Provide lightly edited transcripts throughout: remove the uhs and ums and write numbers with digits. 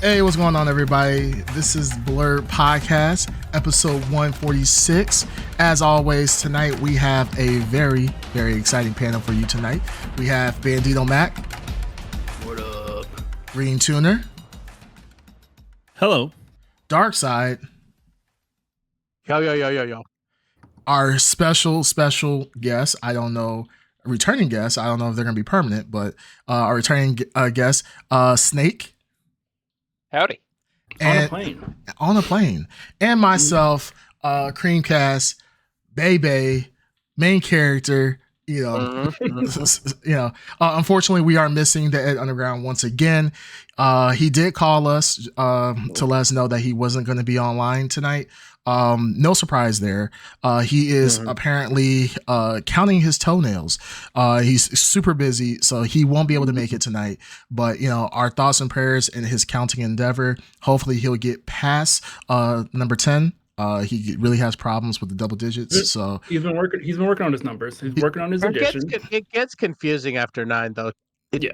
Hey, what's going on, everybody? This is Blrd Podcast, episode 146. As always, tonight we have a very, very exciting panel for you tonight. We have Bandito Mac. What up? Green Tuner. Hello. Dark Side. Yo. Our special guest, I don't know, returning guest, I don't know if they're going to be permanent, but our returning guest, Snake. Howdy. And on a plane. And myself, Creamcast, Bebe, main character, unfortunately we are missing the Ed Underground once again. He did call us to let us know that he wasn't going to be online tonight. No surprise there. He is apparently counting his toenails. He's super busy, so he won't be able to make it tonight. But our thoughts and prayers in his counting endeavor. Hopefully he'll get past number 10. He really has problems with the double digits. So he's been working on his numbers. He's working on his addition. It gets confusing after 9, though.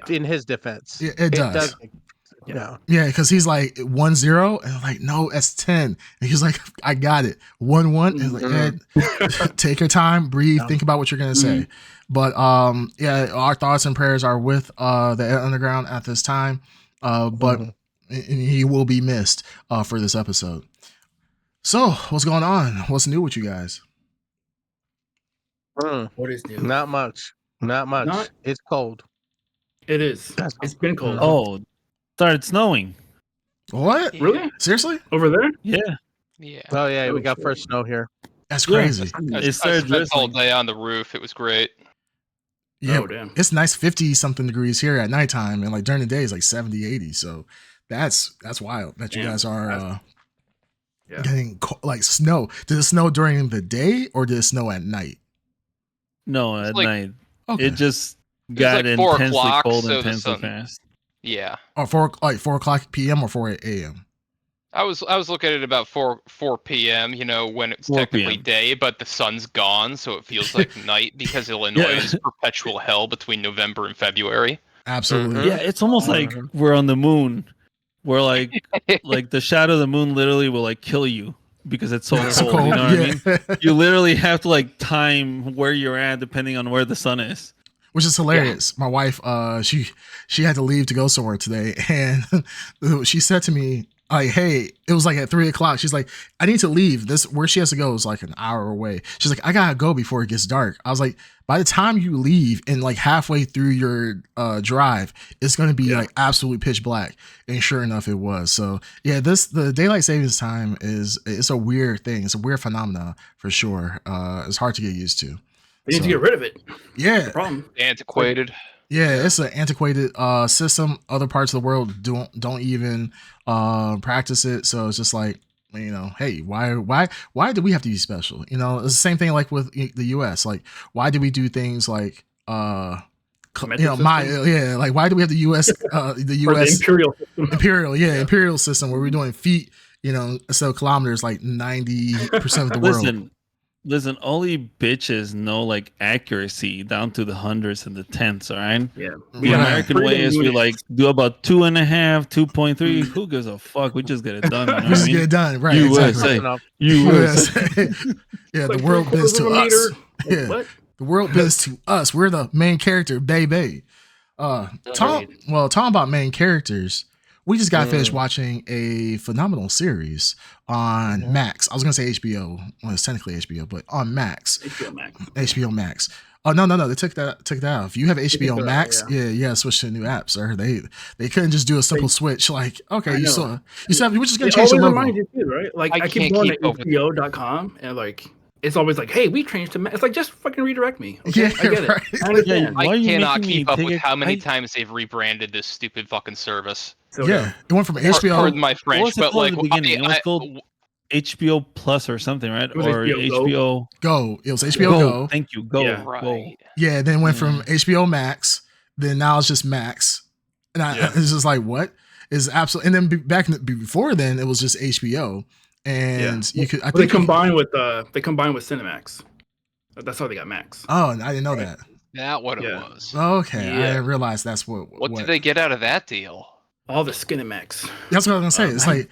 In his defense, it does. Yeah, because he's like 1-0 and I'm like, no, that's 10. And he's like, I got it. 1-1. And like, Ed, take your time, breathe, think about what you're gonna say. But our thoughts and prayers are with the Ed Underground at this time. But he will be missed for this episode. So what's going on? What's new with you guys? What is new? Not much. It's cold. It is. It's been cold. Oh, started snowing. What? Really? Seriously? Over there? Yeah. Oh yeah, we got first snow here. That's crazy. I spent all day on the roof. It was great. Yeah, oh, damn. It's nice 50 something degrees here at nighttime, and like during the day it's like 70, 80. So that's wild that you guys are getting like snow. Did it snow during the day or did it snow at night? No, at night. Okay. It just got like 4 intensely o'clock, cold, so intensely fast. Yeah. Or 4 o'clock p.m. or 4 a.m. I was looking at about 4 p.m. When it's technically day, but the sun's gone, so it feels like night because Illinois is perpetual hell between November and February. Absolutely. Yeah, it's almost like we're on the moon. We're like the shadow of the moon literally will like kill you because it's so cold. You know what I mean? You literally have to like time where you're at depending on where the sun is. Which is hilarious. My wife, she had to leave to go somewhere today, and she said to me, like, hey, it was like at 3 o'clock. She's like, I need to leave. Where she has to go is like an hour away. She's like, I gotta go before it gets dark. I was like, by the time you leave and like halfway through your drive, it's gonna be like absolutely pitch black. And sure enough, it was. So yeah, the daylight savings time it's a weird thing. It's a weird phenomenon for sure. It's hard to get used to. They need to get rid of it. Yeah. That's the problem. Antiquated. Yeah, it's an antiquated system. Other parts of the world don't even practice it. So it's just like, hey, why do we have to be special? It's the same thing like with the US. Like, why do we do things like like why do we have the US the US imperial system where we're doing feet, instead of kilometers, like 90% of the world. Listen, only bitches know like accuracy down to the hundreds and the tenths, all right? Yeah. The American way is we like do about 2.5, 2.3. Who gives a fuck? We just get it done. We just get it done, right? USA. USA. Yeah, the world bends to us. Yeah. The world bends to us. We're the main character, baby. Talking about main characters. We just got finished watching a phenomenal series on Max. I was going to say HBO. Well, it's technically HBO, but on Max. HBO Max. Oh, no. They took that out. If you have HBO Max, switch to a new app, sir. They couldn't just do a simple switch. Like, okay, we're just going to change the logo. You too, right? Like, I keep going to HBO.com and like, it's always like, hey, we changed to Max. It's like, just fucking redirect me. Okay? I get it. I cannot keep up with how many times they've rebranded this stupid fucking service. So, it went from HBO. Pardon my French, but like, it was called HBO Plus or something, right? Or HBO Go. It was HBO Go. Thank you. Go. Yeah, right. Yeah, then it went from HBO Max. Then now it's just Max, and it's just like, what is absolutely? And then before then, it was just HBO, and you could. I think they combined with Cinemax. That's how they got Max. Oh, I didn't know that. that what it was? Okay, I didn't realize that's what. What did they get out of that deal? All the Skinemax. That's what I was gonna say. It's like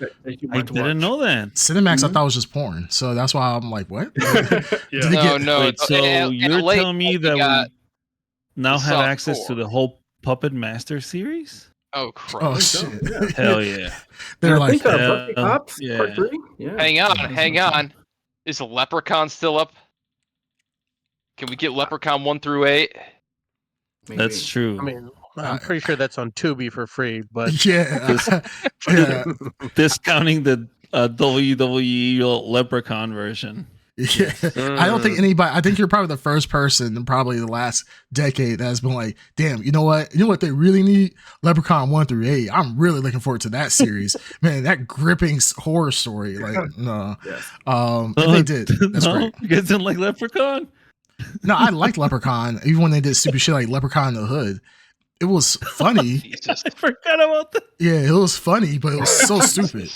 I didn't know that. Cinemax. I thought was just porn, so that's why I'm like, what? No. Wait, so you're telling me that we now have access to the whole Puppet Master series? Oh crap! Oh shit! Hell yeah! They're like, Cops, Part 3? Hang on. Is Leprechaun still up? Can we get Leprechaun 1 through 8? Maybe. That's true. I mean, I'm pretty sure that's on Tubi for free, but discounting the WWE Leprechaun version. Yeah, I don't think anybody. I think you're probably the first person in probably the last decade that has been like, "Damn, you know what? You know what they really need? Leprechaun 1 through 8. I'm really looking forward to that series, man. That gripping horror story. Like, no, they did. That's great. You guys didn't like Leprechaun? No, I liked Leprechaun, even when they did stupid shit like Leprechaun in the Hood. It was funny. I forgot about that. Yeah, it was funny, but it was so stupid.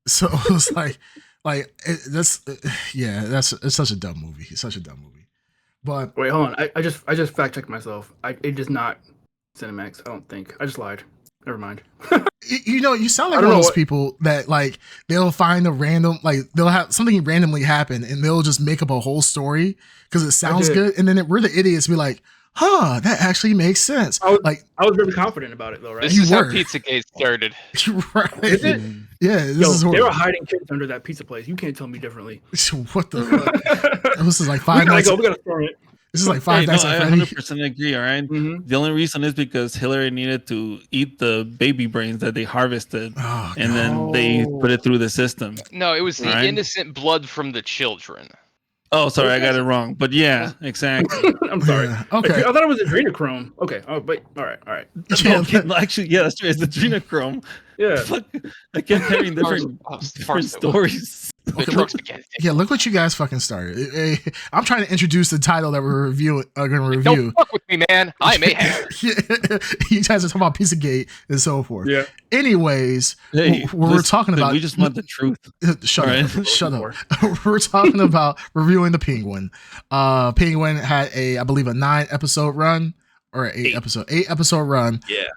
So it was like it's such a dumb movie. It's such a dumb movie. But wait, hold on. I just fact checked myself. It is not Cinemax. I don't think. I just lied. Never mind. You know, you sound like one of those people that like they'll find a random, like they'll have something randomly happen and they'll just make up a whole story because it sounds good, and then we're the idiots be like, huh, that actually makes sense. I was very confident about it though, right? This is how Pizzagate started. Right. Is it? Yeah, they were hiding kids under that pizza place. You can't tell me differently. What the fuck? This is like 5 nights. We gotta storm it. This is like 5 nights. I 100% agree. All right. The only reason is because Hillary needed to eat the baby brains that they harvested, and then they put it through the system. No, it was the innocent blood from the children. Oh, sorry, I got it wrong. But yeah, exactly. I'm sorry. Yeah, okay. I thought it was adrenochrome. Okay. Oh, but all right. Yeah, actually, yeah, that's true. It's adrenochrome. Yeah. Fuck, I kept hearing different stories. Yeah, look what you guys fucking started. I'm trying to introduce the title that we're going to review. Don't fuck with me, man. I'm a hater. You guys are talking about Pizzagate and so forth. Yeah. Anyways, we're talking about. We just want the truth. Shut up. We're talking about reviewing the Penguin. Penguin had I believe a 9 episode run or 8 episode run. Yeah.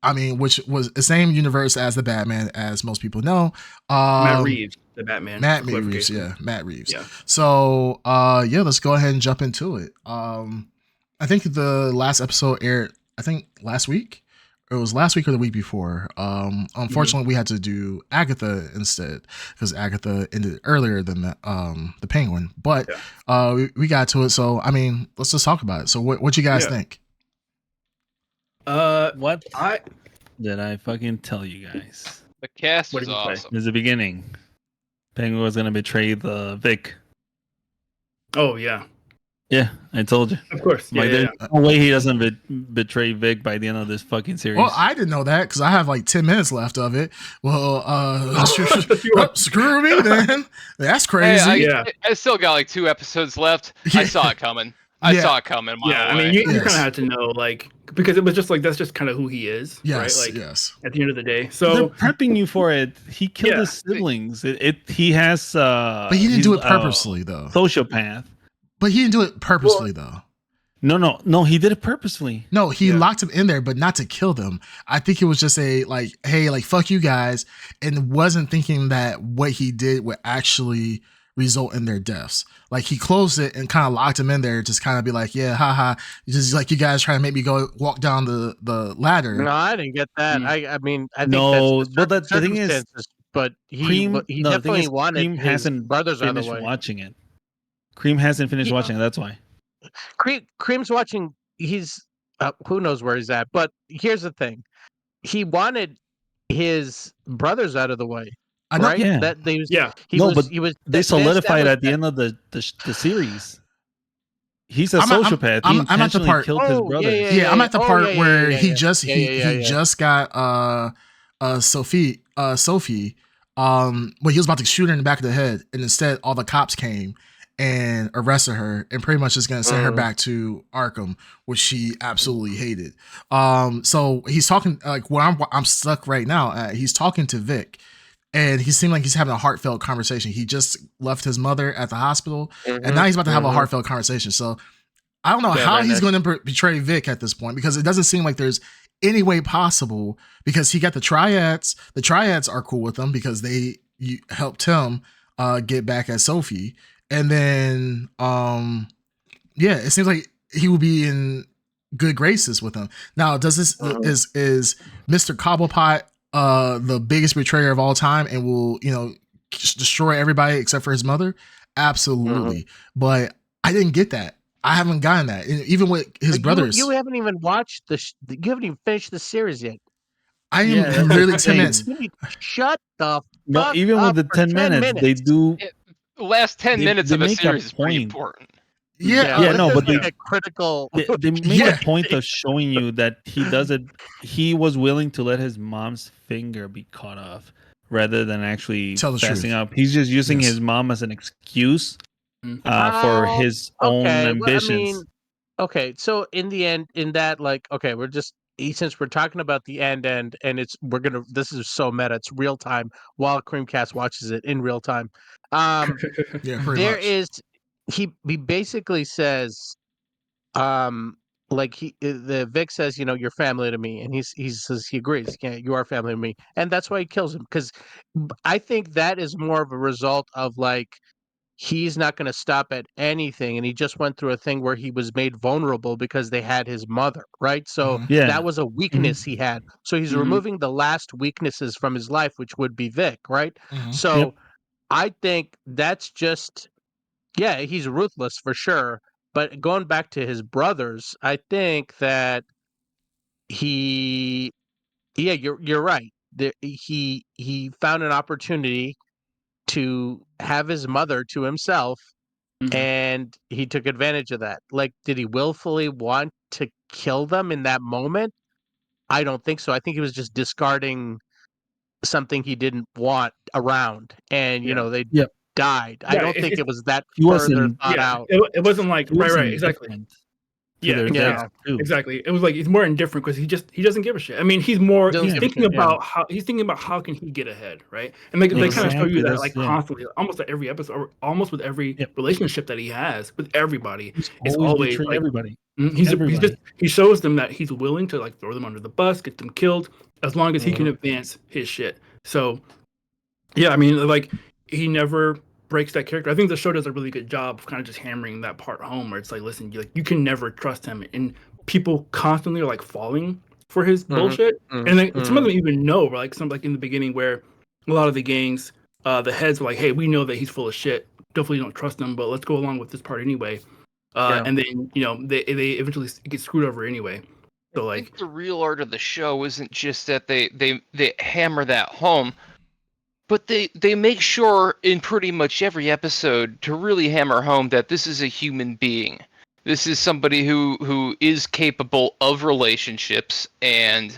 I mean, which was the same universe as the Batman, as most people know. Matt Reeves, the Batman. Matt Reeves. Yeah. Yeah. So, let's go ahead and jump into it. I think the last episode aired, I think last week. It was last week or the week before. Unfortunately, we had to do Agatha instead because Agatha ended earlier than the Penguin. But we got to it. So, I mean, let's just talk about it. So, what you guys think? What did I fucking tell you guys? The cast was awesome. There's the beginning. Penguin was gonna betray the Vic. Oh yeah. Yeah, I told you. Of course. There's no way he doesn't betray Vic by the end of this fucking series. Well, I didn't know that because I have like 10 minutes left of it. Well, screw me, then. That's crazy. Hey, I still got like 2 episodes left. Yeah. I saw it coming. I saw it coming. I mean, you kind of had to know, like, because it was just like that's just kind of who he is, right? Like, at the end of the day, so they're prepping you for it. He killed his siblings. He has, but he didn't do it purposely, though. Sociopath. But he didn't do it purposely, though. No, he did it purposely. No, he locked them in there, but not to kill them. I think it was just hey, fuck you guys, and wasn't thinking that what he did would actually result in their deaths. Like, he closed it and kind of locked them in there, just kind of be like, yeah, haha, just like you guys trying to make me walk down the ladder. No, I didn't get that. I mean, I think the thing is, but he definitely wanted Cream hasn't brothers out of the way. Watching it. Cream hasn't finished watching it. That's why. Cream's watching. He's who knows where he's at. But here's the thing: he wanted his brothers out of the way. I know. Right? Yeah. They solidified at the end of the series. He's a sociopath. I'm at the part. Killed his brother. I'm at the part where he just got Sophie. When he was about to shoot her in the back of the head, and instead all the cops came and arrested her, and pretty much just gonna send her back to Arkham, which she absolutely hated. So he's talking like where I'm stuck right now. He's talking to Vic. And he seemed like he's having a heartfelt conversation. He just left his mother at the hospital, and now he's about to have a heartfelt conversation. So I don't know how he's going to betray Vic at this point, because it doesn't seem like there's any way possible, because he got the triads. The triads are cool with him because they helped him get back at Sophie. And then, it seems like he will be in good graces with him. Now, does this is Mr. Cobblepot the biggest betrayer of all time and will, destroy everybody except for his mother? Absolutely. But I didn't get that. I haven't gotten that. Even with his brothers. You haven't even watched you haven't even finished the series yet. I am literally 10 minutes. Shut the fuck no, even up with the 10 minutes, they do. The last 10 minutes of a series is pretty important. But they critical. They make a point of showing you that he does it. He was willing to let his mom's finger be cut off rather than actually passing up. He's just using his mom as an excuse for his own ambitions. So in the end, in that, we're just, since we're talking about the end, and this is so meta, it's real time while Creamcast watches it in real time. He basically says, the Vic says, you're family to me, and he says he agrees, you are family to me, and that's why he kills him, because I think that is more of a result of he's not going to stop at anything, and he just went through a thing where he was made vulnerable because they had his mother, right? So that was a weakness he had. So he's removing the last weaknesses from his life, which would be Vic, right? So I think that's just, he's ruthless for sure. But going back to his brothers, I think that you're right. He found an opportunity to have his mother to himself, and he took advantage of that. Did he willfully want to kill them in that moment? I don't think so. I think he was just discarding something he didn't want around, and they died. I don't think it was that further thought out. It wasn't right, exactly. Exactly. It was he's more indifferent because he doesn't give a shit. I mean, he's thinking about how can he get ahead, right? And they kind of show you that constantly, almost at every episode, or almost with every relationship that he has with everybody. It's always everybody. He shows them that he's willing to throw them under the bus, get them killed, as long as he can advance his shit. So, I mean, he never breaks that character. I think the show does a really good job of kind of just hammering that part home, where it's listen, you can never trust him, and people constantly are falling for his bullshit, and some of them even know, some in the beginning where a lot of the gangs, the heads were hey, we know that he's full of shit, definitely don't trust him, but let's go along with this part anyway. And then they eventually get screwed over anyway. So I think the real art of the show isn't just that they hammer that home, but they make sure in pretty much every episode to really hammer home that this is a human being. This is somebody who is capable of relationships and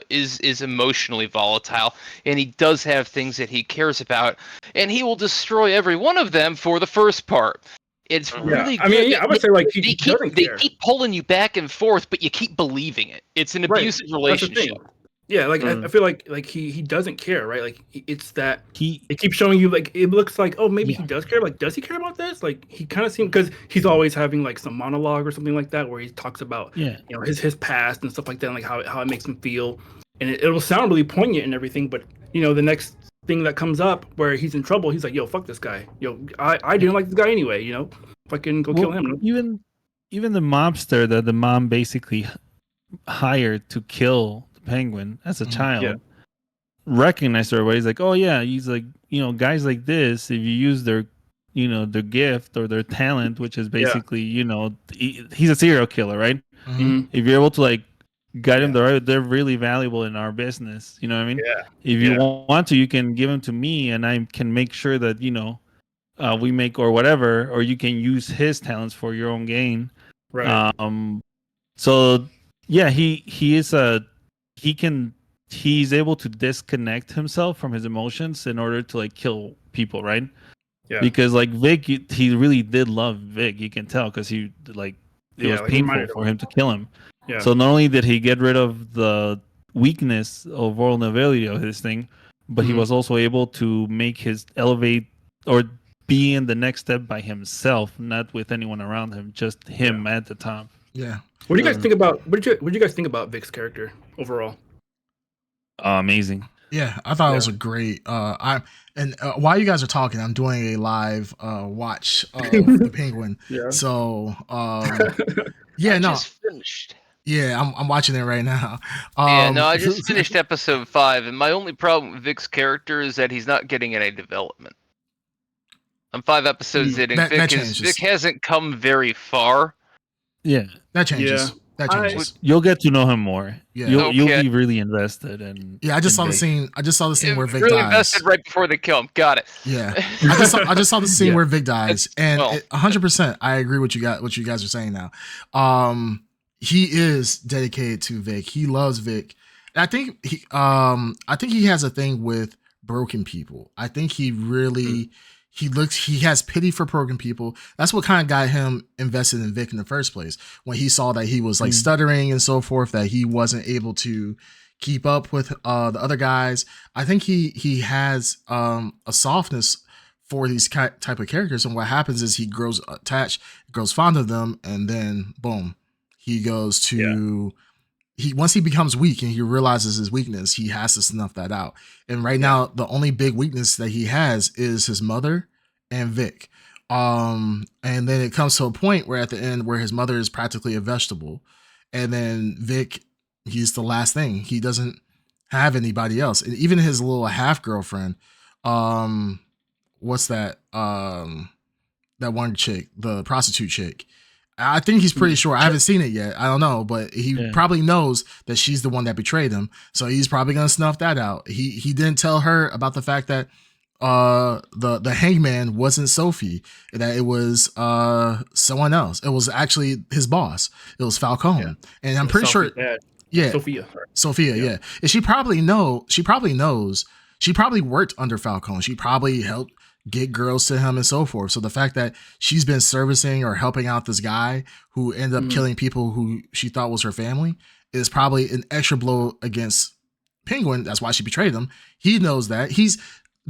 is emotionally volatile, and he does have things that he cares about, and he will destroy every one of them for the first part. It's really good. I mean, I would say he doesn't care. They keep pulling you back and forth, but you keep believing it. It's an abusive relationship. Yeah, I feel like he doesn't care, right? It's that it keeps showing you it looks maybe he does care. Does he care about this? He kind of seems, because he's always having some monologue or something like that where he talks about his past and stuff like that, and how it makes him feel, and it'll sound really poignant and everything, but the next thing that comes up where he's in trouble, he's yo, fuck this guy, I didn't like this guy anyway, fucking go kill him. Even the mobster that the mom basically hired to kill Penguin as a child recognized her, where he's he's guys like this, if you use their their gift or their talent, which is basically he's a serial killer, right? If you're able to guide them the right, they're really valuable in our business, you know what I mean? If you want to, you can give them to me and I can make sure that we make or whatever, or you can use his talents for your own gain, right? He's able to disconnect himself from his emotions in order to kill people, right? Yeah. Because Vic, he really did love Vic. You can tell because it was painful for him to kill him. Yeah. So not only did he get rid of the weakness of vulnerability of his thing, but he was also able to make his elevate or being the next step by himself, not with anyone around him, just him at the top. Yeah. What do you guys think about? What did you guys think about Vic's character overall? Amazing. Yeah, I thought it was a great. While you guys are talking, I'm doing a live watch of the Penguin. Yeah. So I just finished. Yeah, I'm watching it right now. Yeah, no, I just finished episode 5, and my only problem with Vic's character is that he's not getting any development. I'm 5 episodes in, and Vic hasn't come very far. Yeah, that changes. Yeah. That changes. You'll get to know him more. Yeah. You'll be really invested. And I just saw the scene. I just saw the scene where Vic really dies. invested right before they kill him. Got it. Yeah, I just saw the scene where Vic dies, and 100%, I agree with what you guys are saying now. He is dedicated to Vic. He loves Vic. And I think he has a thing with broken people. I think he really. He has pity for broken people. That's what kind of got him invested in Vic in the first place. When he saw that he was like stuttering and so forth, that he wasn't able to keep up with the other guys. I think he has a softness for these type of characters. And what happens is he grows attached, grows fond of them, and then boom, he goes to once he becomes weak and he realizes his weakness, he has to snuff that out. And right now, the only big weakness that he has is his mother and Vic. And then it comes to a point where at the end where his mother is practically a vegetable. And then Vic, he's the last thing. He doesn't have anybody else. And even his little half girlfriend, what's that? That one chick, the prostitute chick. I think he's pretty sure. I haven't seen it yet. I don't know, but he probably knows that she's the one that betrayed him. So he's probably gonna snuff that out. He didn't tell her about the fact that the hangman wasn't Sophie, that it was someone else. It was actually his boss. It was Falcone, and I'm pretty sure. Yeah, Sophia. Yeah, and she probably knows. She probably worked under Falcone. She probably helped get girls to him and so forth. So the fact that she's been servicing or helping out this guy who ended up killing people who she thought was her family is probably an extra blow against Penguin. That's why she betrayed him. He knows that.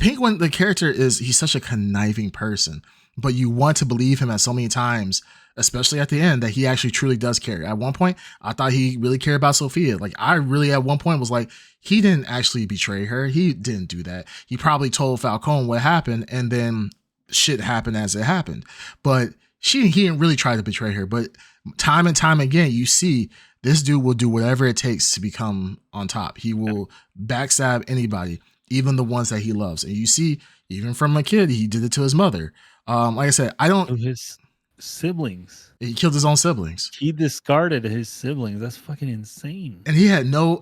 Penguin, the character he's such a conniving person, but you want to believe him at so many times, especially at the end, that he actually truly does care. At one point, I thought he really cared about Sophia. Like, I really at one point was like, he didn't actually betray her. He didn't do that. He probably told Falcone what happened, and then shit happened as it happened. But he didn't really try to betray her. But time and time again, you see this dude will do whatever it takes to become on top. He will backstab anybody, even the ones that he loves. And you see, even from a kid, he did it to his mother. Like I said, his siblings. He killed his own siblings. He discarded his siblings. That's fucking insane. And he had no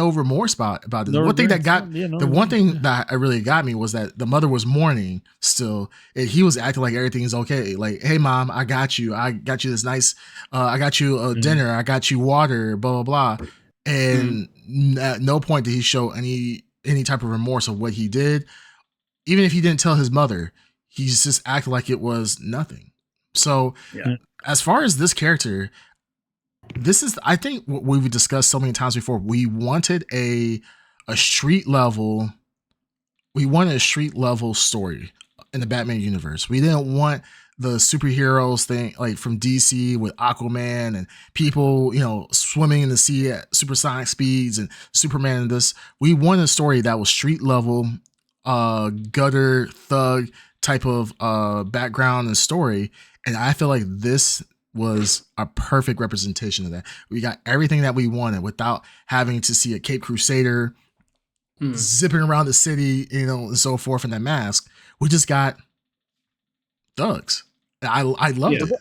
remorse about it. No one thing that that really got me was that the mother was mourning still, and he was acting like everything is okay. Like, hey mom, I got you this nice, I got you a dinner, I got you water, blah blah blah. And at no point did he show any type of remorse of what he did. Even if he didn't tell his mother, he's just acting like it was nothing. So as far as this character, this is, I think, what we've discussed so many times before. We wanted a street level story in the Batman universe. We didn't want the superheroes thing like from DC with Aquaman and people, swimming in the sea at supersonic speeds and Superman and this. We wanted a story that was street level, gutter thug type of background and story. And I feel like this was a perfect representation of that. We got everything that we wanted without having to see a Cape Crusader zipping around the city, and so forth in that mask. We just got thugs. I loved it.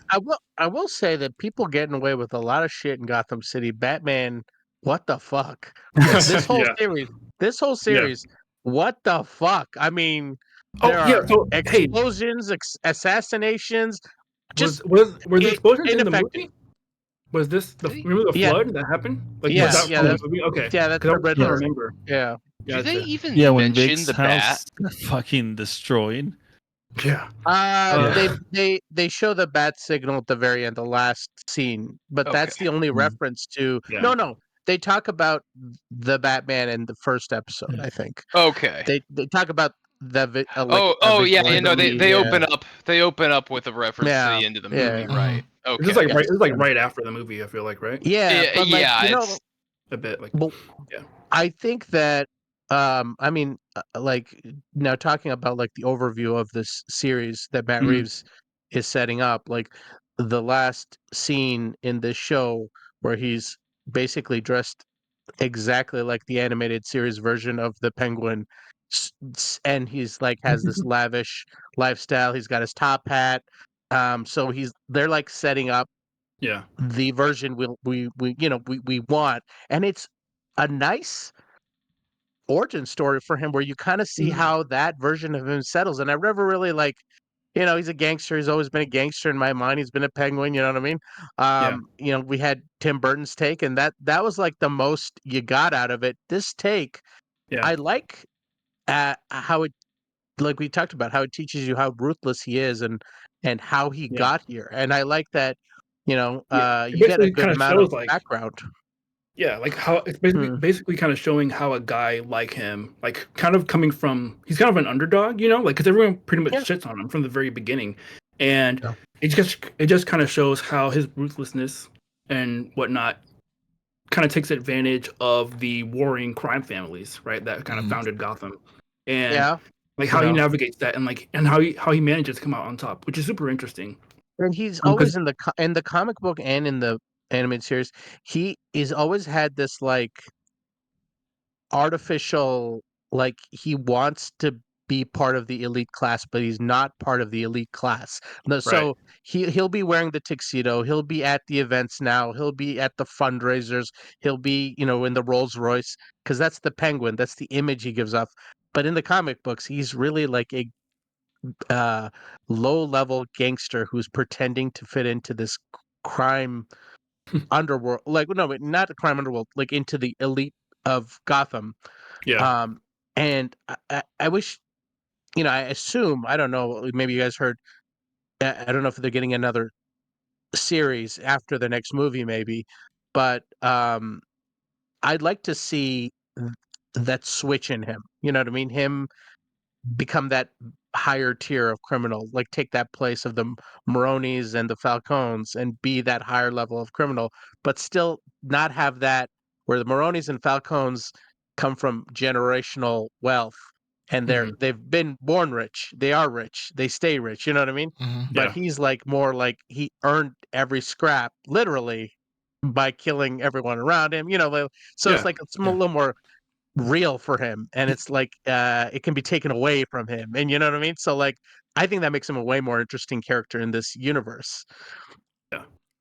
I will say that people getting away with a lot of shit in Gotham City. Batman, what the fuck? This whole series, what the fuck? I mean, there are explosions, assassinations. Were the explosions in the movie? Was this remember the flood that happened? Like, that's okay. Yeah, that's what I remember. Yeah. Do they even when mention Vic's the bat? Fucking destroyed. Yeah. They show the bat signal at the very end, the last scene, but that's the only reference to. Yeah. No. They talk about the Batman in the first episode, I think. Okay. They talk about They open up with a reference to the end of the movie, right? Okay. It's like right after the movie, I feel like, right? Yeah, but like, it's a bit like I think that I mean like now talking about like the overview of this series that Matt Reeves is setting up, like the last scene in this show where he's basically dressed exactly like the animated series version of the Penguin, and he's like has this lavish lifestyle. He's got his top hat. So they're like setting up the version we want, and it's a nice origin story for him where you kind of see how that version of him settles. And I've never really like, he's a gangster. He's always been a gangster in my mind. He's been a penguin. You know what I mean? We had Tim Burton's take, and that was like the most you got out of it. This take, I like how it, like we talked about, how it teaches you how ruthless he is and how he got here. And I like that, you get a good amount of background. Yeah, like how it's basically kind of showing how a guy like him, like kind of coming from, he's kind of an underdog, like because everyone pretty much shits on him from the very beginning, and it just kind of shows how his ruthlessness and whatnot kind of takes advantage of the warring crime families, right? That kind of founded Gotham, and like how he navigates that, and how he manages to come out on top, which is super interesting. And he's always in the comic book and in the animated series, he is always had this like artificial, like he wants to be part of the elite class, but he's not part of the elite class. So he'll be wearing the tuxedo, he'll be at the events now, he'll be at the fundraisers, he'll be, in the Rolls Royce, because that's the Penguin, that's the image he gives off. But in the comic books, he's really like a low-level gangster who's pretending to fit into this crime underworld, like not the crime underworld, like into the elite of Gotham. And I wish, I assume, I don't know, maybe you guys heard, I don't know if they're getting another series after the next movie, maybe, but I'd like to see that switch in him. You know what I mean? Him become that higher tier of criminal, like take that place of the Maronis and the Falcones and be that higher level of criminal, but still not have that where the Maronis and Falcones come from generational wealth and they've been born rich, they are rich, they stay rich, you know what I mean? But he's like more like he earned every scrap literally by killing everyone around him, so it's like it's a little more real for him, and it's like it can be taken away from him, and you know what I mean. So like I think that makes him a way more interesting character in this universe.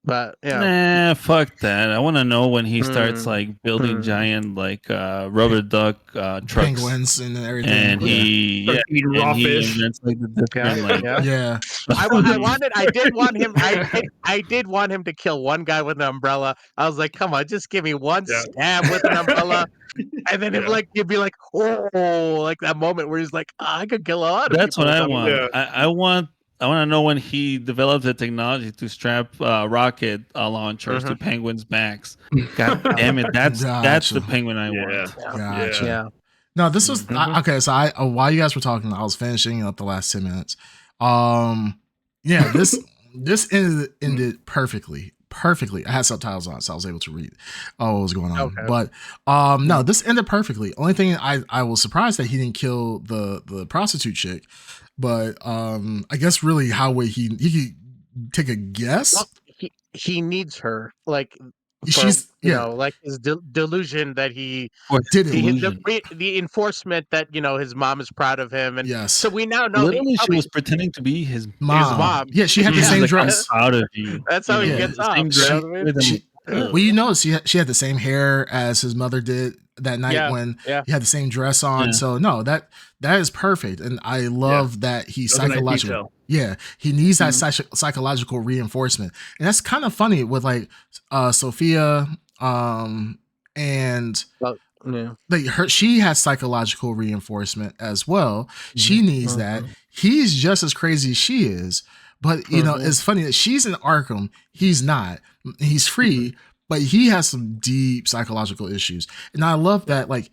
But nah, fuck that. I want to know when he starts like building giant like rubber duck trucks, penguins and everything, and he raw fish. Invents, like, the different, I did want him to kill one guy with an umbrella. I was like, come on, just give me one stab with an umbrella. And then you'd be like, oh, like that moment where he's like, I could kill a lot of That's people. what I want. I want to know when he develops the technology to strap rocket launchers to penguins' backs. God damn it! That's the penguin I want. Gotcha. Yeah. No, this was okay. So while you guys were talking, I was finishing up the last 10 minutes. This ended perfectly. I had subtitles on, so I was able to read what was going on. But no, this ended perfectly. Only thing I was surprised that he didn't kill the prostitute chick. But I guess really how would he could take a guess? Well, he needs her, like she's like his delusion that the enforcement that his mom is proud of him, and so we now know literally she was pretending to be his mom. Yeah, she had the same dress. I'm proud of you. That's how he gets off. Well, she had the same hair as his mother did that night when he had the same dress on. So no, that is perfect, and I love that he's psychological. He needs that psychological reinforcement, and that's kind of funny with like Sophia, and like she has psychological reinforcement as well. She needs that. He's just as crazy as she is. But, it's funny that she's in Arkham. He's not. He's free, but he has some deep psychological issues. And I love that, like,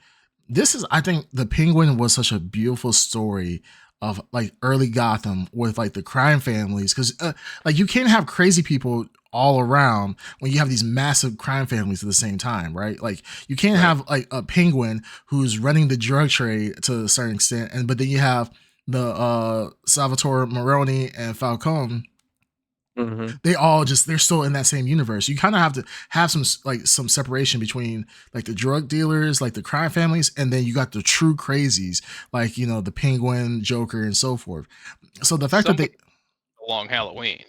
I think the Penguin was such a beautiful story of like early Gotham with like the crime families, because like you can't have crazy people all around when you have these massive crime families at the same time, right? Like you can't have like a Penguin who's running the drug trade to a certain extent, and but then you have the Salvatore Maroni and Falcone. They all they're still in that same universe. You kind of have to have some separation between like the drug dealers, like the crime families, and then you got the true crazies, like the Penguin, Joker, and so forth. So the fact that they Long Halloween.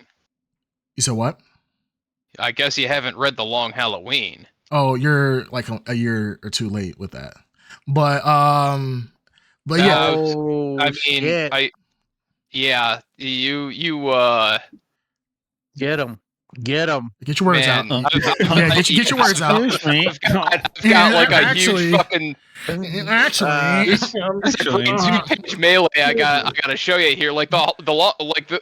You said what? I guess you haven't read The Long Halloween. Oh, you're like a year or two late with that. But yeah. I mean, yeah, you get him. Get your words man, out. Get your words out. I've got like a huge fucking actually 2-page melee. I gotta show you here. Like the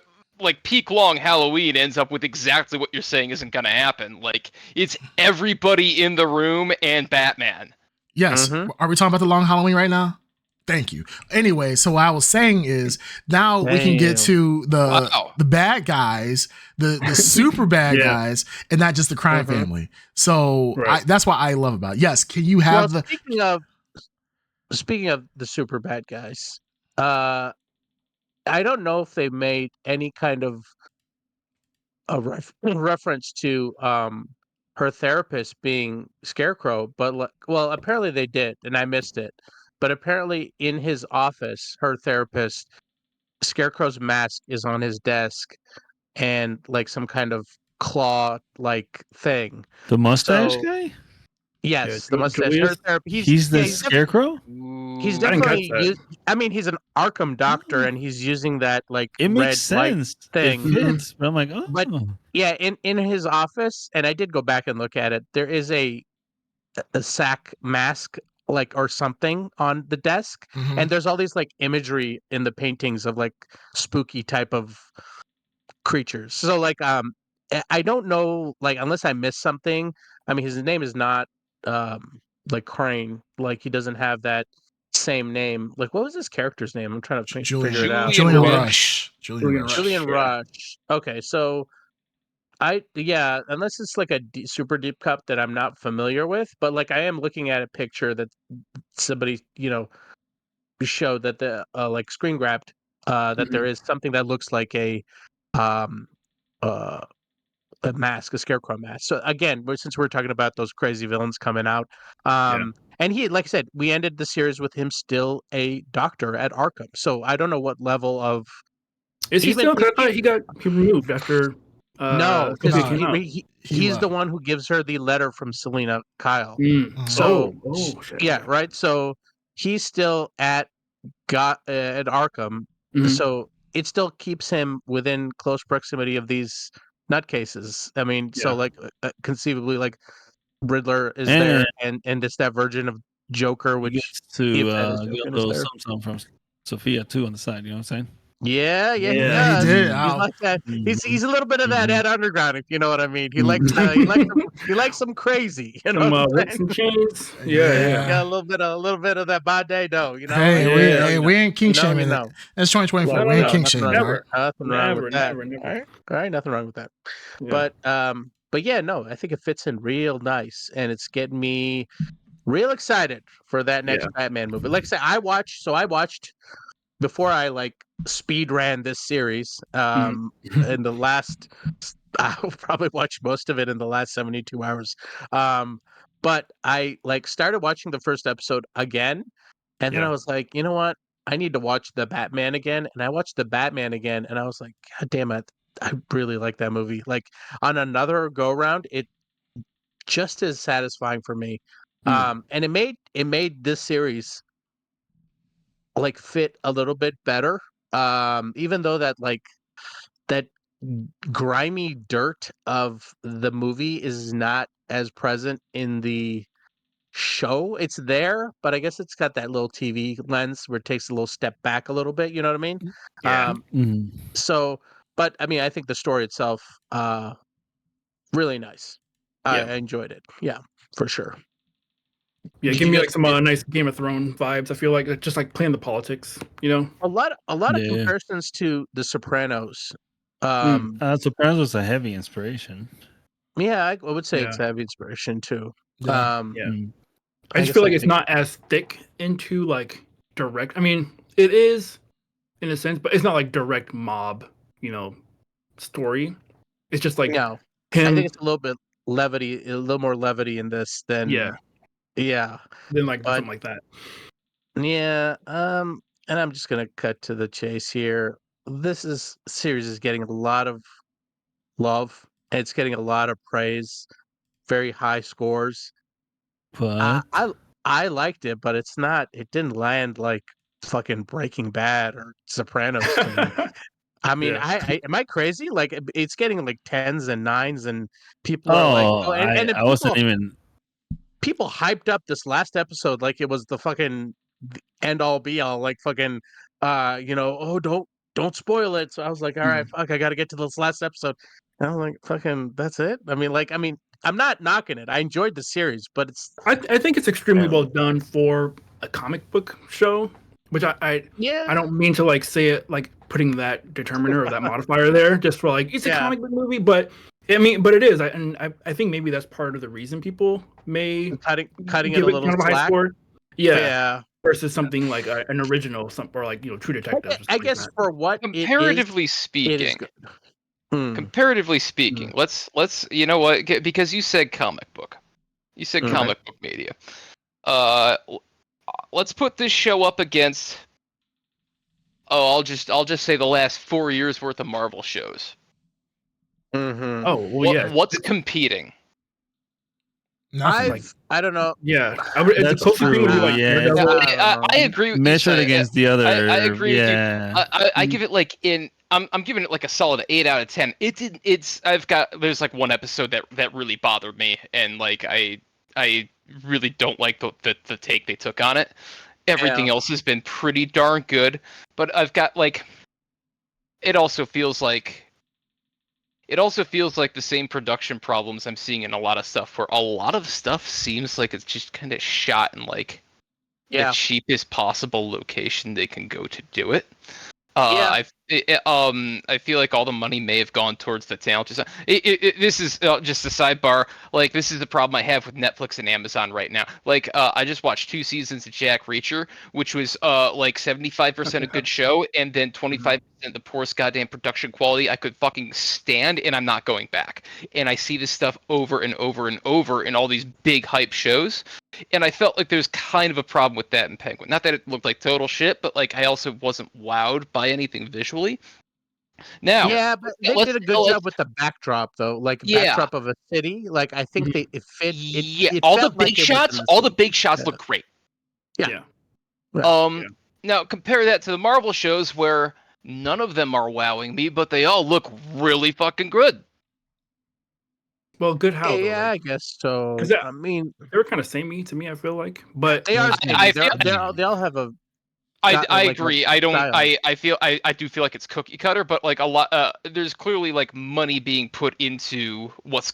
peak Long Halloween ends up with exactly what you're saying isn't gonna happen. Like it's everybody in the room and Batman. Yes. Are we talking about the Long Halloween right now? Thank you. Anyway, so what I was saying is now we can get to the bad guys, the super bad guys, and not just the crime family. So that's what I love about it. Yes, can you have Speaking of the super bad guys, I don't know if they made any kind of a reference to her therapist being Scarecrow, but well, apparently they did, and I missed it. But apparently, in his office, her therapist, Scarecrow's mask is on his desk, and like some kind of claw-like thing. The mustache guy? Yes, the mustache. Her therapist. He's the Scarecrow. He's definitely. I mean, he's an Arkham doctor, and he's using that like it red makes sense thing. It fits, but I'm like, oh. But yeah, in his office, and I did go back and look at it. There is a sack mask or something on the desk, and there's all these like imagery in the paintings of like spooky type of creatures. So like I don't know, like unless I missed something. I mean, his name is not like Crane. Like he doesn't have that same name. Like what was his character's name? I'm trying to figure it out. Julian Rush. Julian Rush. Okay, so unless it's like a super deep cup that I'm not familiar with, but like I am looking at a picture that somebody showed that the like screen grabbed that there is something that looks like a mask, a Scarecrow mask. So again, since we're talking about those crazy villains coming out, and he, like I said, we ended the series with him still a doctor at Arkham. So I don't know what level of is he still? I thought he got removed after. No, because he's the one who gives her the letter from Selena Kyle. So yeah, right. So he's still at Arkham. So it still keeps him within close proximity of these nutcases. I mean, so like conceivably, like Riddler is there, and it's that version of Joker, which to get those something from Sophia too on the side. You know what I'm saying? Yeah, he does. He did. He's like that. He's a little bit of that Ed Underground, if you know what I mean. He likes he likes some crazy, you know. Some chains. Yeah, a little bit of that bad dough, you know. Hey, we ain't king shaming it. That's 2024. We ain't king shaming. Nothing wrong with that. All right, nothing wrong with that. But yeah, no, I think it fits in real nice, and it's getting me real excited for that next Batman movie. Like I said, I watched before I like speed ran this series. In the last, I'll probably watch most of it in the last 72 hours. But I like started watching the first episode again, and then I was like, you know what? I need to watch the Batman again. And I watched the Batman again, and I was like, God damn it. I really like that movie. Like on another go around, it just as satisfying for me. And it made this series like fit a little bit better. Even though that like that grimy dirt of the movie is not as present in the show. It's there, but I guess it's got that little TV lens where it takes a little step back a little bit, you know what I mean? So but I mean I think the story itself really nice. I enjoyed it. Yeah, for sure. Yeah, Did give you me guys like some nice Game of Thrones vibes. I feel like just like playing the politics, you know. a lot of Yeah. comparisons to The Sopranos. Sopranos was a heavy inspiration. Yeah, I would say it's Yeah. heavy inspiration too. Yeah. Yeah. Mm. I just guess feel like I it's think not as thick into like direct. I mean, it is in a sense, but it's not like direct mob, you know, story. It's just like no. I think him, it's a little bit levity, a little more levity in this than yeah. then like But something like that. yeah, and I'm just gonna cut to the chase here. Series is getting a lot of love. It's getting a lot of praise, very high scores. But I liked it, but it's not. It didn't land like fucking Breaking Bad or Sopranos to me. I mean, Yeah. I am I crazy? Like it's getting like tens and nines, and people are like, oh, oh, and then I wasn't even. people hyped up this last episode like it was the fucking end all be all, like fucking, oh don't spoil it. So I was like, all right, fuck, I got to get to this last episode. And I'm like, fucking, that's it. I mean, I'm not knocking it. I enjoyed the series, but it's I think it's extremely yeah, well done for a comic book show, which I yeah, don't mean to like say it like putting that determiner or that modifier there just for like it's a yeah. comic book movie, but I mean, but it is, I think maybe that's part of the reason people may Cutting it give a it little kind of a high slack. score. Yeah, Yeah. versus something like an original, or like True Detective. Or I something like guess that. for what Comparatively it is speaking, good. Hmm. comparatively speaking, let's you know what? Because you said comic book, you said Mhm. comic book media. Uh, let's put this show up against. Oh, I'll just say the last 4 years worth of Marvel shows. Mhm. Oh well, yeah. What's competing? Nothing. I don't know. Yeah, the That's closest thing would be true. like Yeah, Daredevil. I don't know. I agree with you. measured against the other. I agree with you. Yeah. I give it like I'm giving it like a solid 8 out of 10. It's there's like one episode that really bothered me, and like I really don't like the take they took on it. Everything Yeah. else has been pretty darn good, but I've got like it also feels like the same production problems I'm seeing in a lot of stuff, where a lot of stuff seems like it's just kind of shot in like the Yeah. cheapest possible location they can go to do it. Yeah. I feel like all the money may have gone towards the talent. This is just a sidebar. Like, this is the problem I have with Netflix and Amazon right now. Like, I just watched 2 seasons of Jack Reacher, which was like 75% a good show, and then 25% the poorest goddamn production quality I could fucking stand, and I'm not going back. And I see this stuff over and over and over in all these big hype shows, and I felt like there's kind of a problem with that in Penguin. Not that it looked like total shit, but like I also wasn't wowed by anything visually. Now, Yeah, but they did a good job with the backdrop though, like a yeah, backdrop of a city. Like I think it fit. yeah. It All the felt like big it was shots, in the all the city. big shots Yeah. look great. Yeah. Yeah. Um, now compare that to the Marvel shows where none of them are wowing me, but they all look really fucking good. Well, good how though, Yeah, like, I guess so. because I mean, they were kind of samey to me. I feel like, but they are I samey. feel, They all have a I like a agree. I don't. style. I do feel like it's cookie cutter, but like a lot. There's clearly like money being put into what's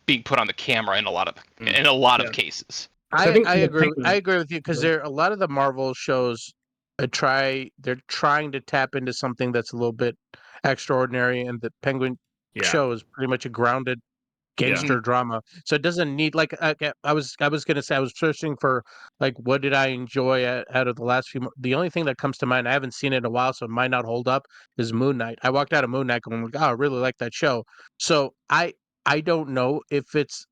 being put on the camera in a lot of cases. I think I the agree. Penguin- I agree with you because there a lot of the Marvel shows they're trying to tap into something that's a little bit extraordinary, and the Penguin yeah, show is pretty much a grounded yeah. gangster drama. So it doesn't need like I was gonna say I was searching for like what did I enjoy out of the last few. The only thing that comes to mind, I haven't seen it in a while, so it might not hold up, is Moon Knight. I walked out of Moon Knight going like, oh, I really like that show. So I don't know if it's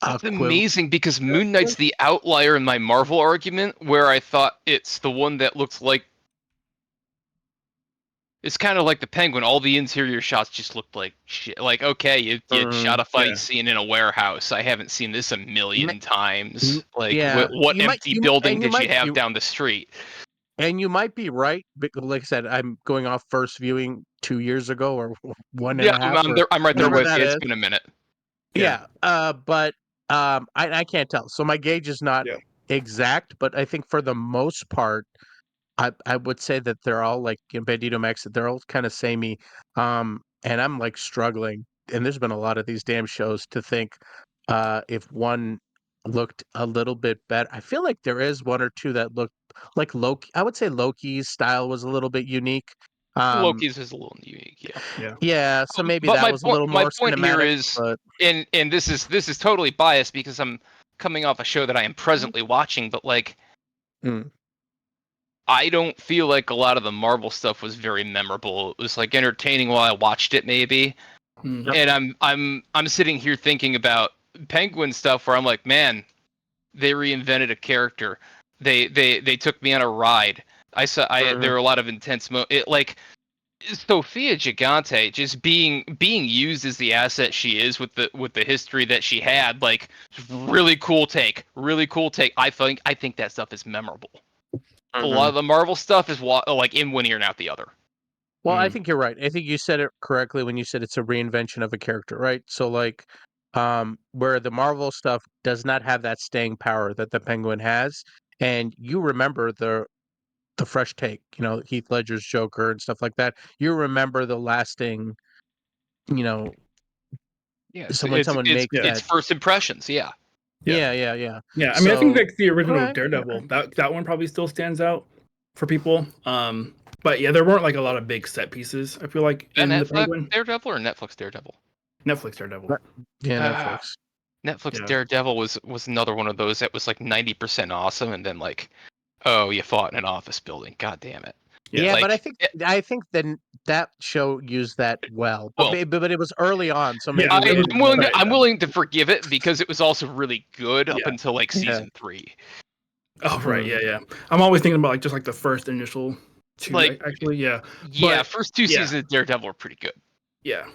That's equivalent. amazing because Moon Knight's the outlier in my Marvel argument, where I thought it's the one that looks like. It's kind of like the Penguin. All the interior shots just looked like shit. Like, okay, you shot a fight scene in a warehouse. I haven't seen this a million times. Like, Yeah, what empty building did you have you down the street? and you might be right, but like I said, I'm going off first viewing 2 years ago or one and Yeah, a half or I'm right there whatever with that you. It's is. been a minute. Yeah, but I can't tell. So my gauge is not Yeah. exact, but I think for the most part, I would say that they're all like in Bandito Max, they're all kind of samey. And I'm like struggling, and there's been a lot of these damn shows to think if one looked a little bit better. I feel like there is one or two that looked like Loki. I would say Loki's style was a little bit unique. Loki's is a little unique, yeah. Yeah, so maybe But that was a little my more point here cinematic. is, But and this is totally biased because I'm coming off a show that I am presently watching, but like, Mm. I don't feel like a lot of the Marvel stuff was very memorable. It was like entertaining while I watched it, maybe. Mm. And I'm sitting here thinking about Penguin stuff where I'm like, man, they reinvented a character. They took me on a ride. There were a lot of intense like Sophia Gigante just being used as the asset she is with the history that she had. Like, really cool take. I think that stuff is memorable. A lot of the Marvel stuff is like in one ear and out the other. Well, I think you're right. I think you said it correctly when you said it's a reinvention of a character, right? So like where the Marvel stuff does not have that staying power that the Penguin has, and you remember the fresh take, Heath Ledger's Joker and stuff like that. You remember the lasting, you know, Yeah, so when someone makes it's that. first impressions. Yeah. Yeah. Yeah, I mean, I think like the original Alright, Daredevil, that one probably still stands out for people. But yeah, there weren't like a lot of big set pieces. I feel like in the Netflix Penguin, Daredevil or Netflix Daredevil? Netflix Daredevil. Yeah, Ah, Netflix. Netflix Yeah. Daredevil was another one of those that was like 90% awesome, and then like, oh, you fought in an office building. God damn it. Yeah, like, but I think then that show used that well, Well, but it was early on, so Yeah, maybe it I'm was- willing to right, I'm yeah. willing to forgive it because it was also really good up Yeah. until like Yeah. season 3. Oh right, yeah. I'm always thinking about like just like the first initial two. Like, Actually, yeah, yeah, But, first 2 yeah. seasons of Daredevil were pretty good. yeah.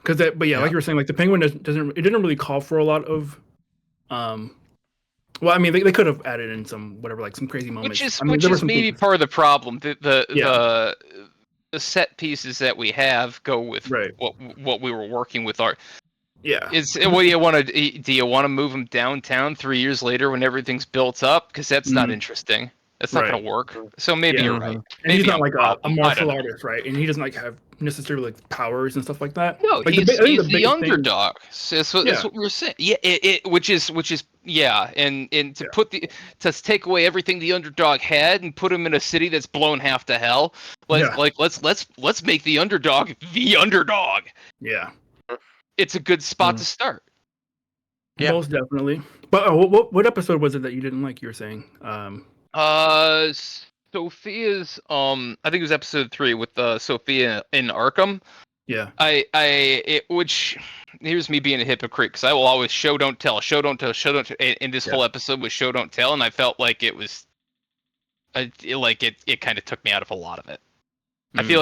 Because that, but yeah, like you were saying, like the Penguin doesn't it didn't really call for a lot of, Well, I mean, they could have added in some whatever, like some crazy moments. I mean, Which there were is some maybe things- part of the problem. Yeah. The set pieces that we have go with Right. what we were working with. Yeah. What do you want to move them downtown 3 years later when everything's built up? Because that's not interesting. That's not Right. going to work. So maybe Yeah. you're right. And Maybe he's not I'm like a problem. I martial don't know. artist, right? And he doesn't like have necessarily like powers and stuff like that. No, Like he's I think the biggest thing- underdog. So that's what we were saying. Yeah, which is yeah, and to to take away everything the underdog had and put him in a city that's blown half to hell. Let's make the underdog the underdog. Yeah. It's a good spot to start. Yeah. Most definitely. But what episode was it that you didn't like? You were saying. Sophia's I think it was episode 3 with Sophia in Arkham. Yeah. Which, here's me being a hypocrite because I will always show don't tell. And this whole episode was show don't tell, and I felt like it was, it kind of took me out of a lot of it. I feel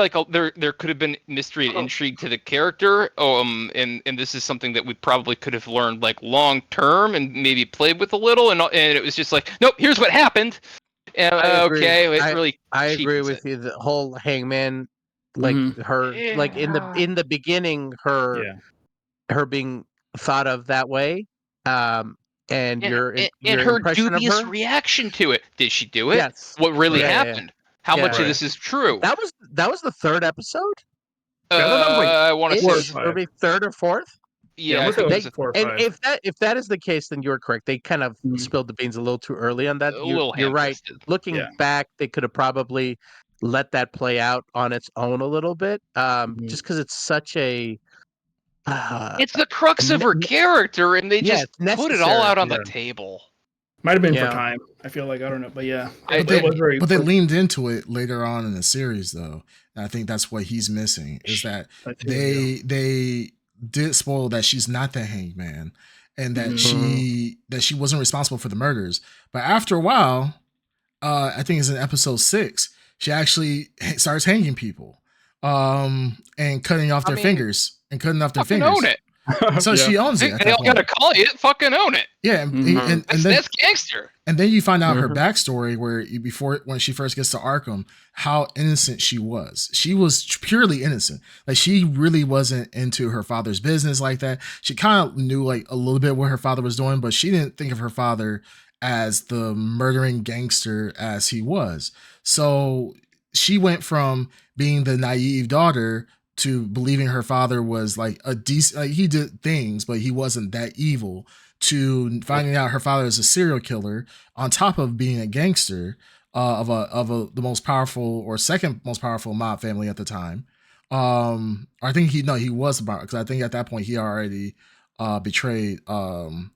like there could have been mystery and intrigue to the character. And this is something that we probably could have learned like long term and maybe played with a little. And it was just like, nope, here's what happened. And I agree with you. The whole Hangman, like her, like in the beginning, her being thought of that way, and your her impression dubious of her reaction to it. Did she do it? Yes. What really Yeah, yeah, yeah. happened? How much of this is true? That was the third episode. I want to say Maybe third or fourth. Yeah, I think it was 4 or 5. And if that is the case, then you're correct. They kind of spilled the beans a little too early on that. You're right. Looking back, they could have probably let that play out on its own a little bit. Just because it's such a it's the crux of her character, and they just put it all out on the Yeah. table. Might have been for time. I feel like I don't know, but yeah, But they leaned into it later on in the series, though. And I think that's what he's missing is that they did spoil that she's not the Hangman, and that she wasn't responsible for the murders. But after a while, I think it's in episode 6, she actually starts hanging people, and cutting off their fingers and cutting off their fingers. Own it. So she owns it. They all gotta call it. Fucking own it. Yeah, and that's gangster. And then you find out her backstory, where when she first gets to Arkham, how innocent she was. She was purely innocent. Like, she really wasn't into her father's business like that. She kind of knew like a little bit what her father was doing, but she didn't think of her father as the murdering gangster as he was. So she went from being the naive daughter to believing her father was like a decent, like he did things, but he wasn't that evil, to finding out her father is a serial killer on top of being a gangster of the most powerful or second most powerful mob family at the time. I think he was about, because I think at that point he already betrayed what's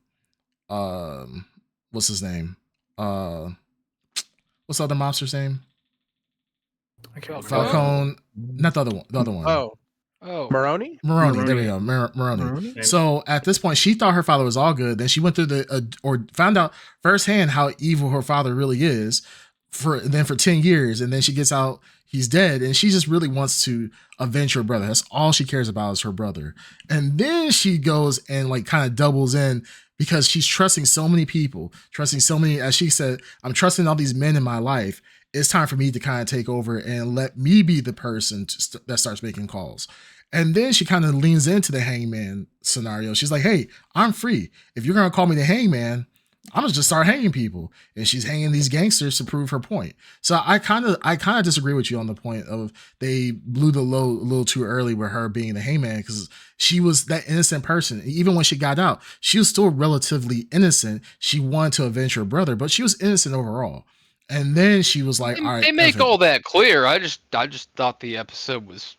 his name? What's the other mobster's name? I can't Falcone, not the other one. The other one. Oh, Maroney. There we go. Maroney. So at this point, she thought her father was all good. Then she went through or found out firsthand how evil her father really is. For 10 years, and then she gets out, he's dead, and she just really wants to avenge her brother. That's all she cares about is her brother. And then she goes and like kind of doubles in, because she's trusting so many people, as she said, I'm trusting all these men in my life. It's time for me to kind of take over and let me be the person that starts making calls. And then she kind of leans into the hangman scenario. She's like, hey, I'm free. If you're going to call me the hangman, I'm gonna just start hanging people. And she's hanging these gangsters to prove her point. So I kind of disagree with you on the point of they blew the load a little too early with her being the hangman, because she was that innocent person. Even when she got out, she was still relatively innocent. She wanted to avenge her brother, but she was innocent overall. And then she was like, all right, they make all that clear. I just thought the episode was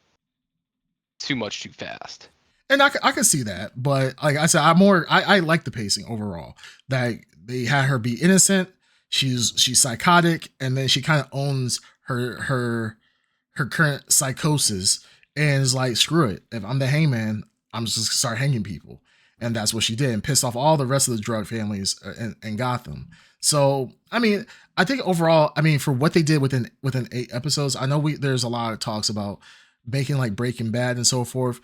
too much too fast. And I can see that, but like I said, I like the pacing overall. That they had her be innocent. She's psychotic, and then she kind of owns her current psychosis and is like, screw it. If I'm the hangman, I'm just gonna start hanging people. And that's what she did, and pissed off all the rest of the drug families in Gotham. So I mean, I think overall, I mean, for what they did within 8 episodes, I know there's a lot of talks about making like Breaking Bad and so forth.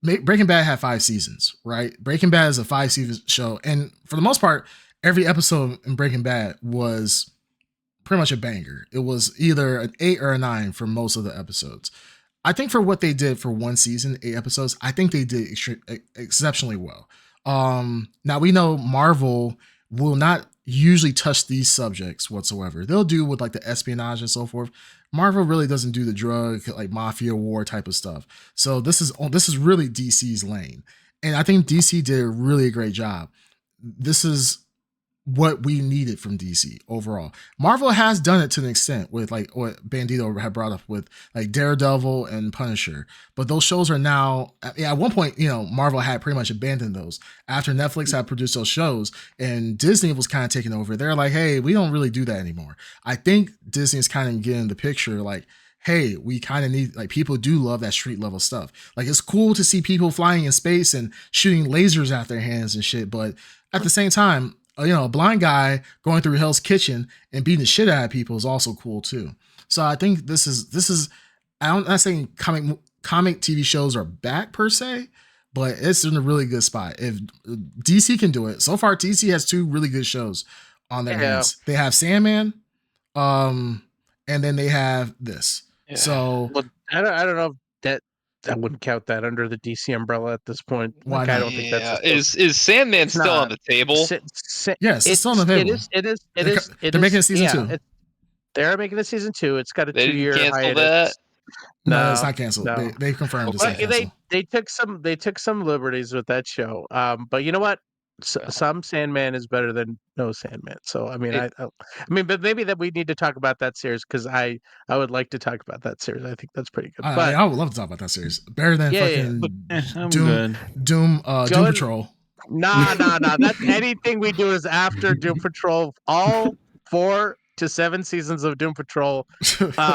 Breaking Bad had 5 seasons, right? Breaking Bad is a 5-season show, and for the most part, every episode in Breaking Bad was pretty much a banger. It was either an 8 or a 9 for most of the episodes. I think for what they did for one season, 8 episodes, I think they did exceptionally well. Now we know Marvel will not usually touch these subjects whatsoever. They'll do with like the espionage and so forth. Marvel really doesn't do the drug, like mafia war type of stuff. So this is really DC's lane. And I think DC did a really great job. This is what we needed from DC overall. Marvel has done it to an extent with like what Bandito had brought up with like Daredevil and Punisher, but those shows are now, at one point, Marvel had pretty much abandoned those after Netflix had produced those shows and Disney was kind of taking over. They're like, hey, we don't really do that anymore. I think Disney is kind of getting the picture like, hey, we kind of need, like, people do love that street level stuff. Like, it's cool to see people flying in space and shooting lasers out their hands and shit, but at the same time, a blind guy going through Hell's Kitchen and beating the shit out of people is also cool too. So I think this is I'm not saying comic TV shows are back per se, but it's in a really good spot. If DC can do it, so far DC has 2 really good shows on their hands. They have Sandman, and then they have this. Yeah. So I don't know if that wouldn't count that under the DC umbrella at this point. Why not? I don't think that's is Sandman still on the table? Yes, it's still on the table. It is. They're making a season 2. They're making a season 2. It's got a 2-year cancel hiatus. That? No, it's not canceled. No. They confirmed it's not canceled. They took some liberties with that show. But you know what? Some Sandman is better than no Sandman. So I mean, but maybe that we need to talk about that series, because I would like to talk about that series. I think that's pretty good. But I would love to talk about that series. Better than fucking Doom Patrol. Nah. That's anything we do is after Doom Patrol. All 4 to 7 seasons of Doom Patrol,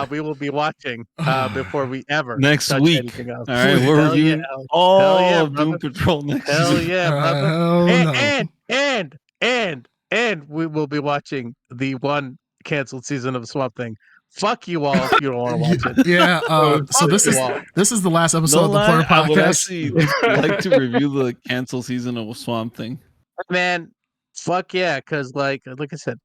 we will be watching before we ever next touch week. Anything else. All right, we're reviewing all of Doom Patrol next week. Hell yeah, brother! And we will be watching the one canceled season of Swamp Thing. Fuck you all if you don't want to watch it. Yeah. So this is the last episode of the Blrd podcast. I would actually like to review the canceled season of Swamp Thing. Man, fuck yeah, because like I said,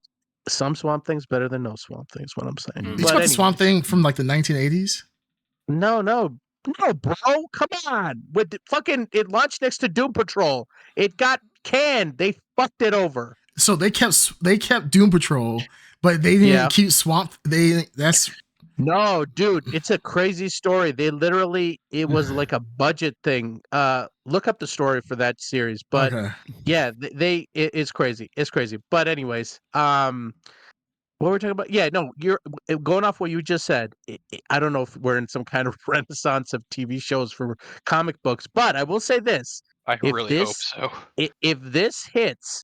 some Swamp Thing's better than no Swamp Thing is what I'm saying. You talking Swamp Thing from like the 1980s? No, bro. Come on. It launched next to Doom Patrol. It got canned. They fucked it over. So they kept Doom Patrol, but they didn't keep Swamp. No, dude, it's a crazy story. They literally, it was like a budget thing. Look up the story for that series. But Okay. yeah, it's crazy. It's crazy. But anyways, what were we talking about? Yeah, no, you're going off what you just said. I don't know if we're in some kind of renaissance of TV shows for comic books, but I will say this: I if really hope this so. if this hits,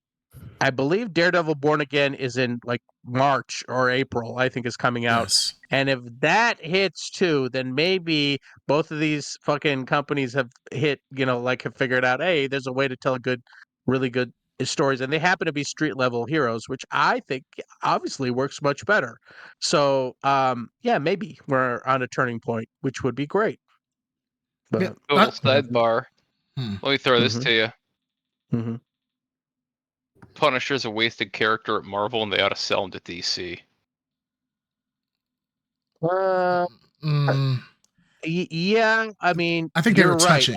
I believe Daredevil Born Again is in like March or April, I think is coming out. Yes. And if that hits too, then maybe both of these fucking companies have hit, like have figured out, hey, there's a way to tell really good stories. And they happen to be street level heroes, which I think obviously works much better. So, yeah, maybe we're on a turning point, which would be great. Yeah. But, Total sidebar. Hmm. Let me throw this Mhm. to you. hmm Punisher's a wasted character at Marvel, and they ought to sell him to DC. uh, Mm, Yeah, I mean, I think they were you're right. touching.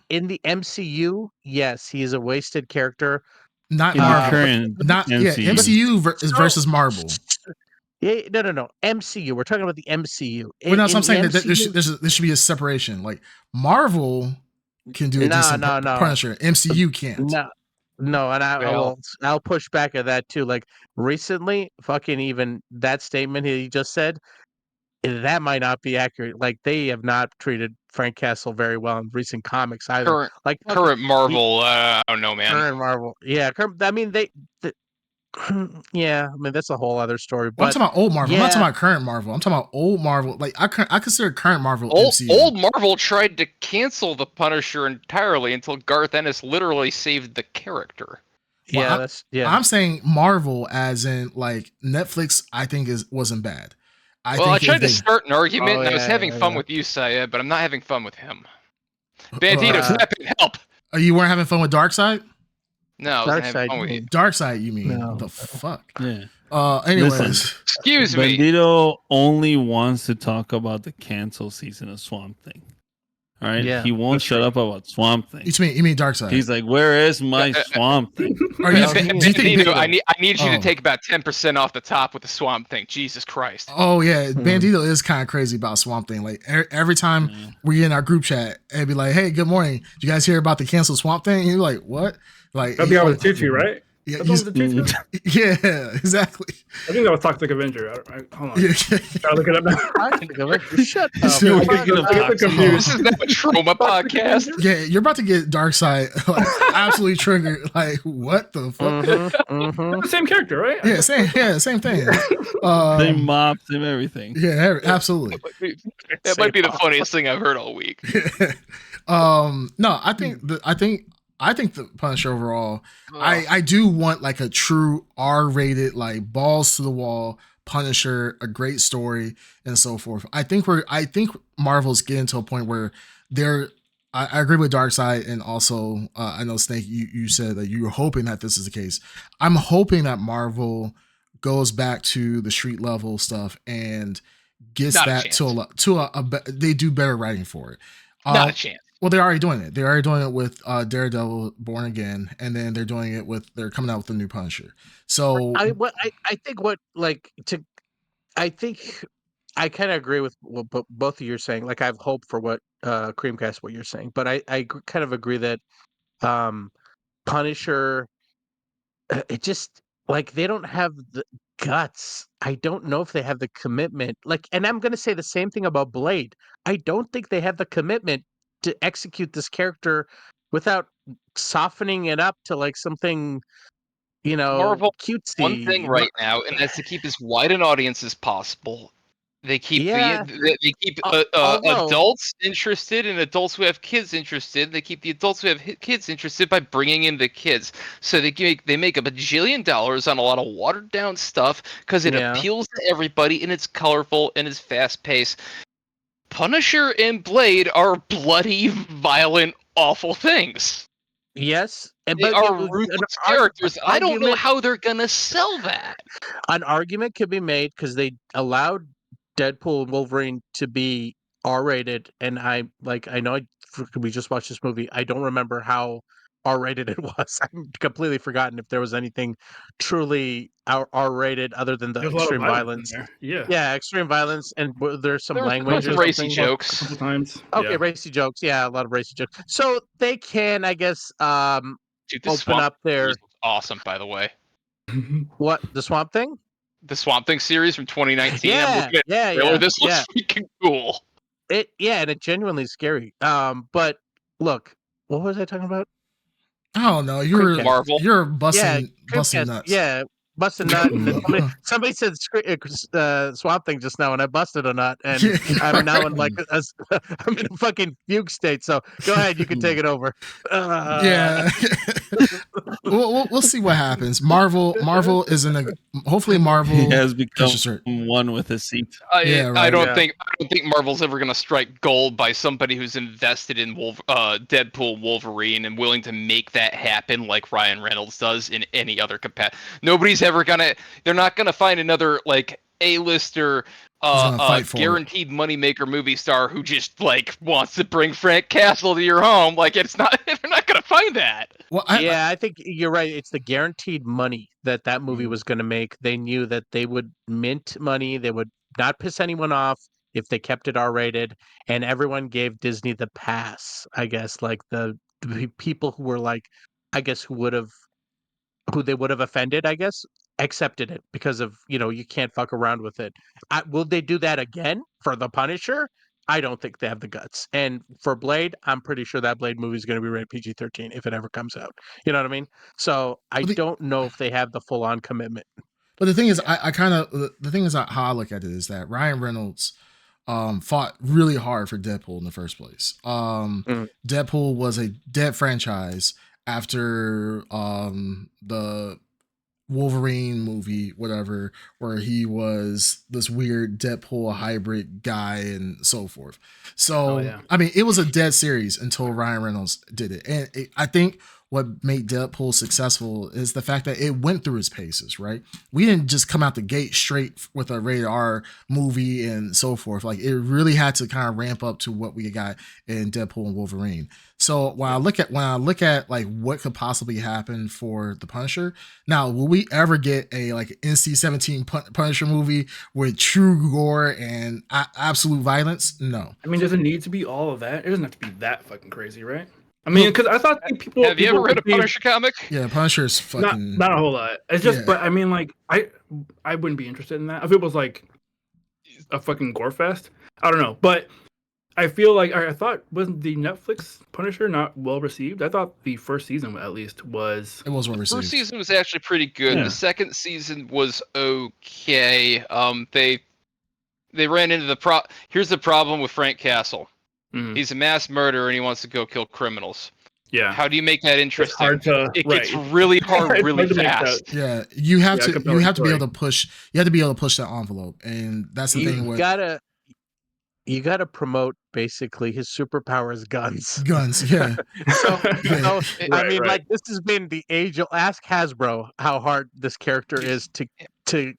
In the MCU, yes, he is a wasted character. Not In the Marvel. But current Not MCU. MCU is so, versus Marvel. yeah, no. MCU. We're talking about the MCU. Well, no, so In I'm the saying that MCU, there should be a separation. Like Marvel can do a no, decent no, no, Punisher. MCU can't. no, no, and Well, I'll push back at that too. Like recently, fucking even that statement he just said, that might not be accurate. Like they have not treated Frank Castle very well in recent comics either. current Like fucking current Marvel, I don't know, man. current Marvel, yeah. I mean, they yeah. I mean, that's a whole other story. Well, I'm But talking about old Marvel. I'm not talking yeah, about current Marvel. I'm talking about old Marvel. Like I consider current Marvel Old, MCU. old Marvel tried to cancel the Punisher entirely until Garth Ennis literally saved the character. Well, yeah, that's yeah. I'm saying Marvel as in like Netflix. I think wasn't bad. I Well, I think if tried to they start an argument, Oh and I was yeah, having yeah, fun yeah. with you, Syed, but I'm not having fun with him. Bandito, uh, step in, help! you weren't having fun with Darkseid. No, I wasn't Dark having side. fun with you. Darkseid, you mean? No. The fuck. Yeah. Listen, Anyways, Excuse me. Bandito only wants to talk about the cancel season of Swamp Thing. All right, Yeah, he won't that's shut true. up about Swamp Thing. you mean Darkseid? He's like, "Where is my Swamp Thing?" Are you? No, he Do you think? Bandito, I need you to Oh. take about 10% off the top with the Swamp Thing. Jesus Christ. Oh yeah, Mhm. Bandito is kind of crazy about Swamp Thing. Like every time Yeah. we in our group chat, it'd be like, "Hey, good morning. Did you guys hear about the canceled Swamp Thing?" And you're like, "What?" Like, That'd be out with tutu, right? yeah, That's one with the tutu. yeah, exactly. I think that was Toxic Avenger. Hold on. Yeah. Gotta look it up now. I think of it. Shut up. So- I get Toxic. confused. This is not a trauma podcast. Yeah, you're about to get Darkseid like absolutely triggered. Like, what the fuck? The same character, right? Yeah, same thing. Same mop, same everything. Yeah, absolutely. That might be the funniest thing I've heard all week. No, I think the Punisher overall, I do want like a true R-rated, like balls to the wall Punisher, a great story and so forth. I think Marvel's getting to a point where they're I agree with Darkseid, and also I know Snake, you said that you were hoping that this is the case. I'm hoping that Marvel goes back to the street level stuff and gets Not a that chance. to a they do better writing for it. Not a chance. Well, they're already doing it. They're already doing it with Daredevil Born Again, and then they're doing it they're coming out with the new Punisher. So I think I kind of agree with what both of you are saying. Like I have hope for what Creamcast what you're saying, but I kind of agree that Punisher, it just like they don't have the guts. I don't know if they have the commitment. Like, and I'm gonna say the same thing about Blade. I don't think they have the commitment to execute this character without softening it up to like something, Marvel, one thing cutesy. right now, and that's to keep as wide an audience as possible. They keep Yeah. they keep Although- adults interested and adults who have kids interested. They keep the adults who have kids interested by bringing in the kids. So they make a bajillion dollars on a lot of watered down stuff because it Yeah. appeals to everybody and it's colorful and it's fast paced. Punisher and Blade are bloody, violent, awful things. Yes, They are ruthless characters. I don't know argument- how they're gonna sell that. An argument could be made because they allowed Deadpool and Wolverine to be R-rated, and we just watched this movie. I don't remember how R-rated it was. I'm completely forgotten if there was anything truly R-rated other than the There's a lot of extreme violence violence. in there. Yeah. Yeah, extreme violence, and there's some There language was or racy something. A jokes. couple times. Okay, Yeah. racy jokes. Yeah, a lot of racy jokes. So they can, I guess, Dude, this open Swamp up series their was awesome, by the way. what the Swamp Thing. The Swamp Thing series from 2019. I'm Yeah, looking at yeah, the trailer. yeah, This yeah. looks freaking cool. And it genuinely scary. But look, what was I talking about? I don't know. You're Marvel. Yeah, busting Creepcast, nuts. yeah, busting nut, and then somebody said Swamp Thing just now, and I busted a nut, and I'm now in like I'm in a fucking fugue state. So go ahead, you can take it over. Yeah. we'll see what happens. Marvel is in a hopefully Marvel He has become pushes it. one with his seat. Yeah, right. I don't Yeah. think Marvel's ever gonna strike gold by somebody who's invested in Deadpool, Wolverine, and willing to make that happen like Ryan Reynolds does in any other capacity. Nobody's ever gonna. They're not gonna find another like A-lister, fight for guaranteed moneymaker movie star who just like wants to bring Frank Castle to your home. Like it's not. They're not gonna find that. Well, I think you're right. It's the guaranteed money that movie Mm. was going to make. They knew that they would mint money. They would not piss anyone off if they kept it R-rated, and everyone gave Disney the pass. I guess like the people who were like, I guess who they would have offended, I guess, accepted it because of, you can't fuck around with it. Will they do that again for The Punisher? I don't think they have the guts. And for Blade, I'm pretty sure that Blade movie is going to be rated PG-13 if it ever comes out. You know what I mean? So I don't know if they have the full-on commitment. But the thing is, I kind of the thing is how I look at it is that Ryan Reynolds fought really hard for Deadpool in the first place. Deadpool was a dead franchise after the Wolverine movie, whatever, where he was this weird Deadpool hybrid guy and so forth. So, I mean, it was a dead series until Ryan Reynolds did it. And I think what made Deadpool successful is the fact that it went through its paces, right? We didn't just come out the gate straight with a rated R movie and so forth. Like it really had to kind of ramp up to what we got in Deadpool and Wolverine. So when I look at like what could possibly happen for the Punisher, now will we ever get a like NC-17 Punisher movie with true gore and absolute violence? No. I mean, does it need to be all of that? It doesn't have to be that fucking crazy, right? I mean, because I thought people. Have you ever read a Punisher comic? Yeah, Punisher's fucking not a whole lot. It's just, but I mean, like, I wouldn't be interested in that if it was like a fucking gore fest. I don't know, but I feel like I thought wasn't the Netflix Punisher not well received? I thought the first season at least was. It was well received. First season was actually pretty good. Yeah. The second season was okay. They ran into the Here's the problem with Frank Castle. He's a mass murderer and he wants to go kill criminals. Yeah. How do you make that interesting? It's hard it gets really hard, really fast. Yeah, you have to be able to push. You have to be able to push that envelope, and that's the thing. You gotta promote basically his superpower is guns. Guns, yeah. I mean, like this has been the age. Ask Hasbro how hard this character is to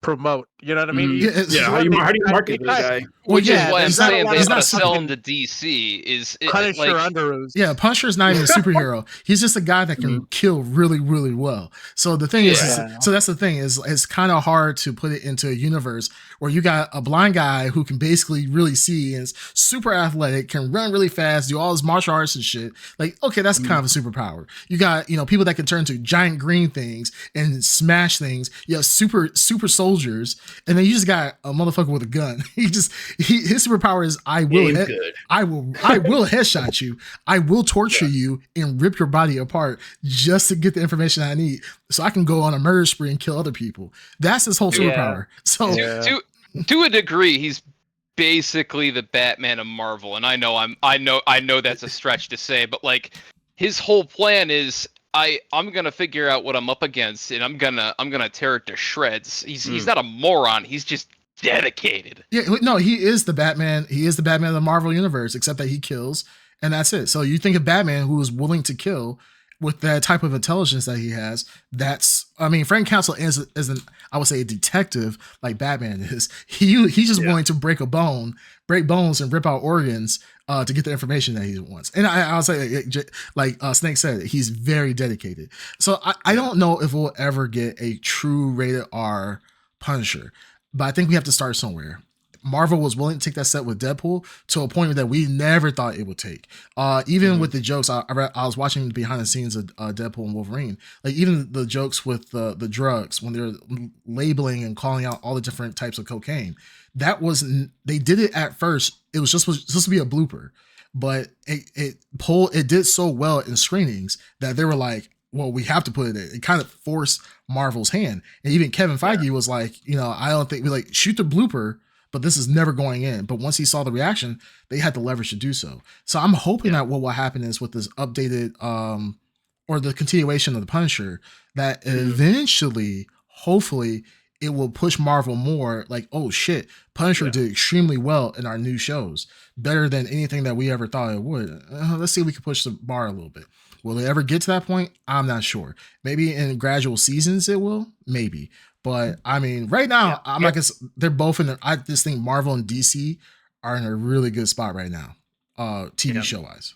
promote. You know what I mean? How do you market this guy? Well, yeah, why I'm saying they he's gotta not sell him to DC. Is Punisher Underoos. Yeah, Punisher's not even a superhero. He's just a guy that can kill really, really well. So the thing is, so that's the thing is, it's kind of hard to put it into a universe where you got a blind guy who can basically really see and is super athletic, can run really fast, do all his martial arts and shit. Like, okay, that's kind of a superpower. You got, people that can turn to giant green things and smash things. You have super soldiers, and then you just got a motherfucker with a gun. His superpower is I will headshot you. I will torture you and rip your body apart just to get the information I need so I can go on a murder spree and kill other people. That's his whole superpower. So to a degree, he's basically the Batman of Marvel, and I know that's a stretch to say, but like his whole plan is I'm gonna figure out what I'm up against, and I'm gonna tear it to shreds. He's not a moron. He's just dedicated. Yeah, no, he is the Batman. He is the Batman of the Marvel universe, except that he kills, and that's it. So you think of Batman who is willing to kill, with that type of intelligence that he has, Frank Castle isn't, I would say, a detective like Batman is. He's just willing to break bones and rip out organs to get the information that he wants. And I'll say, like Snake said, he's very dedicated. So I don't know if we'll ever get a true rated R Punisher, but I think we have to start somewhere. Marvel was willing to take that set with Deadpool to a point that we never thought it would take. Even with the jokes, I was watching behind the scenes of Deadpool and Wolverine. Like even the jokes with the drugs when they're labeling and calling out all the different types of cocaine. They did it at first. It was supposed to be a blooper, but it did so well in screenings that they were like, well, we have to put it in. It kind of forced Marvel's hand. And even Kevin Feige was like, I don't think we shoot the blooper, but this is never going in. But once he saw the reaction, they had the leverage to do so. So I'm hoping that what will happen is with this updated or the continuation of the Punisher, that eventually, hopefully, it will push Marvel more like, oh shit, Punisher did extremely well in our new shows, better than anything that we ever thought it would. Let's see if we can push the bar a little bit. Will it ever get to that point? I'm not sure. Maybe in gradual seasons it will, maybe. But I mean, right now, they're both I just think Marvel and DC are in a really good spot right now, TV show wise.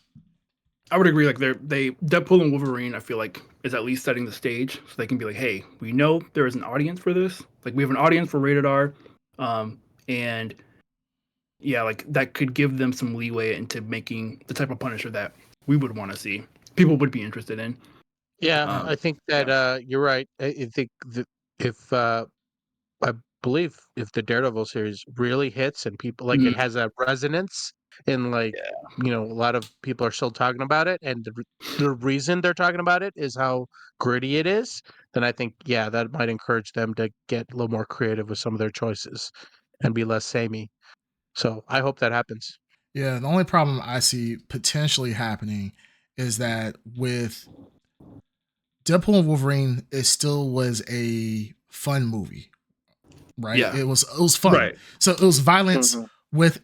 I would agree. Like Deadpool and Wolverine, I feel like is at least setting the stage so they can be like, hey, we know there is an audience for this. Like we have an audience for rated R, and like that could give them some leeway into making the type of Punisher that we would want to see. People would be interested in. Yeah, I think that you're right. I think that if I believe if the Daredevil series really hits and people it has a resonance and a lot of people are still talking about it, and the reason they're talking about it is how gritty it is, then I think that might encourage them to get a little more creative with some of their choices and be less samey. So I hope that happens. Yeah, the only problem I see potentially happening is that with Deadpool and Wolverine, it still was a fun movie, right? Yeah. It was fun. Right. So it was violence with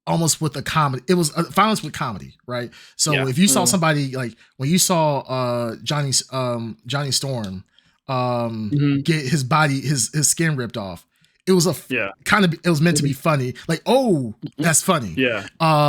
almost with a comedy. It was violence with comedy, right? So if you saw somebody like when you saw Johnny Storm get his body, his skin ripped off, it was it was meant to be funny. Like, oh, that's funny. Yeah.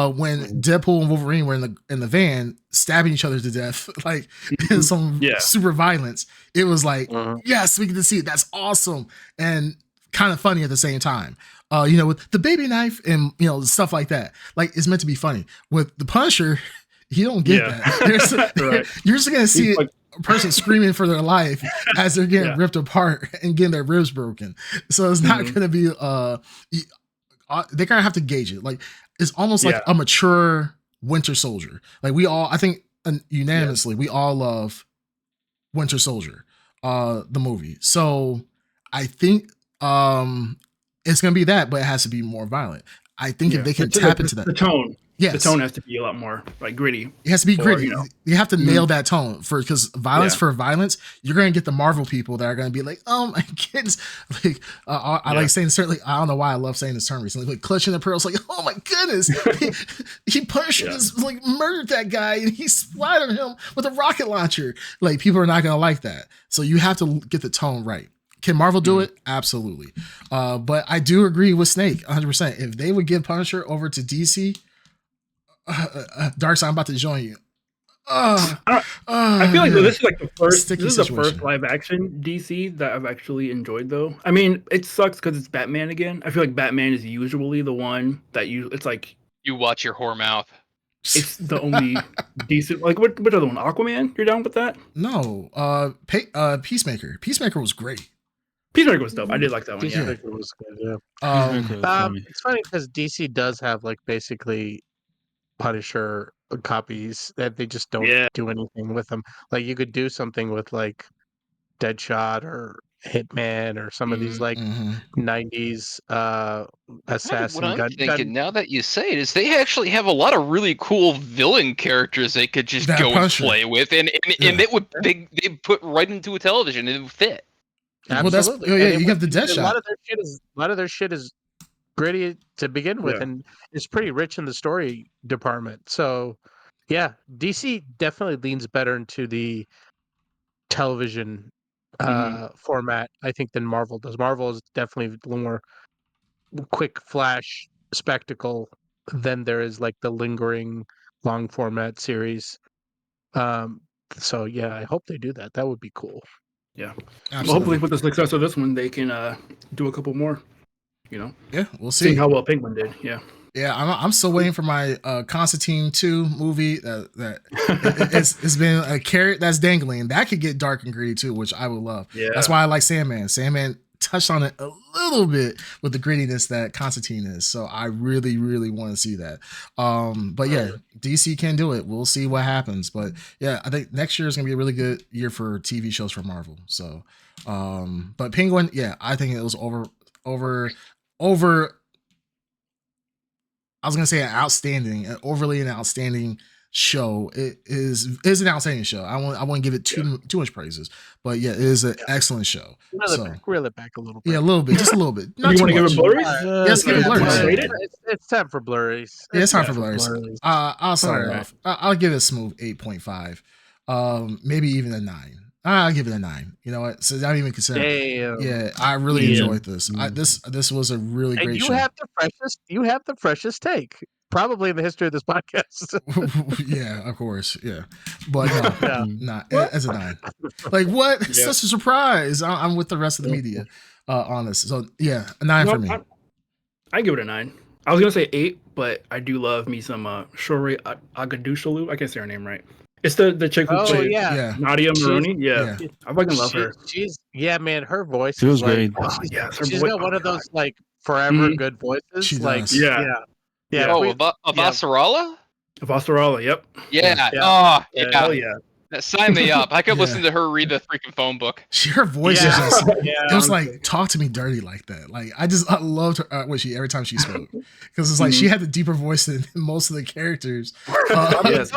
When Deadpool and Wolverine were in the van stabbing each other to death, like in some super violence, it was like, yes, we get to see it. That's awesome and kind of funny at the same time. With the baby knife and stuff like that. Like it's meant to be funny. With the Punisher, you don't get that. You're just gonna see a person screaming for their life as they're getting ripped apart and getting their ribs broken. So it's not gonna be they're gonna have to gauge it. Like it's almost like a mature Winter Soldier. Like I think unanimously we all love Winter Soldier, the movie. So I think it's gonna be that, but it has to be more violent. I think if they can tap into that, the tone, the tone has to be a lot more gritty. It has to be gritty. You have to nail that tone because violence for violence, you're gonna get the Marvel people that are gonna be like, oh my goodness, like I like saying certainly. I don't know why I love saying this term recently, like clutching the pearls, like oh my goodness, he punched murdered that guy and he splattered him with a rocket launcher. Like people are not gonna like that, so you have to get the tone right. Can Marvel do it? Absolutely. But I do agree with Snake 100%. If they would give Punisher over to DC, Darkseid, I'm about to join you. I feel like this is like the first. This is the first live action DC that I've actually enjoyed, though. I mean, it sucks because it's Batman again. I feel like Batman is usually the one that it's like you watch your whore mouth. It's the only decent. Like what other one? Aquaman? You're down with that? No. Peacemaker. Peacemaker was great. Peacemaker was dope. I did like that one. Peacemaker was good. Yeah. It's funny because DC does have basically Punisher copies that they just don't do anything with them. Like you could do something with Deadshot or Hitman or some of these 90s assassin what I'm thinking now that you say it is they actually have a lot of really cool villain characters they could just go and play with and it would they put right into a television and it would fit. Absolutely. Well, you have the Deadshot. A lot of their shit is gritty to begin with, and it's pretty rich in the story department. So, Yeah, DC definitely leans better into the television format, I think, than Marvel does. Marvel is definitely a little more quick flash spectacle than there is like the lingering long format series. So yeah, I hope they do that. That would be cool. Yeah. Well, Absolutely. hopefully, with the success of this one, they can do a couple more. Yeah, we'll see. Seeing how well Penguin did. Yeah. Yeah, I'm still waiting for my Constantine 2 movie. It's been a carrot that's dangling. That could get dark and gritty too, which I would love. Yeah. That's why I like Sandman. Sandman touched on it a little bit with the grittiness that Constantine is. So I really, really want to see that. But yeah, DC can do it. We'll see what happens. But yeah, I think next year is gonna be a really good year for TV shows for Marvel. So, but Penguin, yeah, I think it was over. I was gonna say an overly outstanding show. It is an outstanding show. I won't give it too much praises, but yeah, it is an excellent show. Reel it back a little bit. Yeah, a little bit, just a little bit. Not you too want to give much. it blurries? Yes, give it blurries. It's time for blurries. Yeah, it's time for blurries. I'll start it off. I'll give it a smooth 8.5. Maybe even a 9. I'll give it a 9. You know what? So I don't even consider. Damn. Yeah, I really enjoyed this. This was a really great you show. You have the freshest take, probably in the history of this podcast. Yeah, of course. Yeah, but no, not as a 9. Like what? Yeah. Such a surprise. I'm with the rest of the media on this. So yeah, a 9 for me. I give it a 9. I was gonna say 8, but I do love me some Shori Agadushalu. I can't say her name right. It's the chick who played Nadia Maroney. Yeah. I fucking love her. Man, her voice. She was great. She's got one of those like forever good voices. She like does. yeah. Oh, Avasarala? Avasarala, yep. Yeah. Oh, yeah. Hell yeah. Sign me up. I could listen to her read the freaking phone book. Her voice is just, it was like, talk to me dirty like that. Like, I loved her, every time she spoke. Because it's like, she had the deeper voice than most of the characters. It's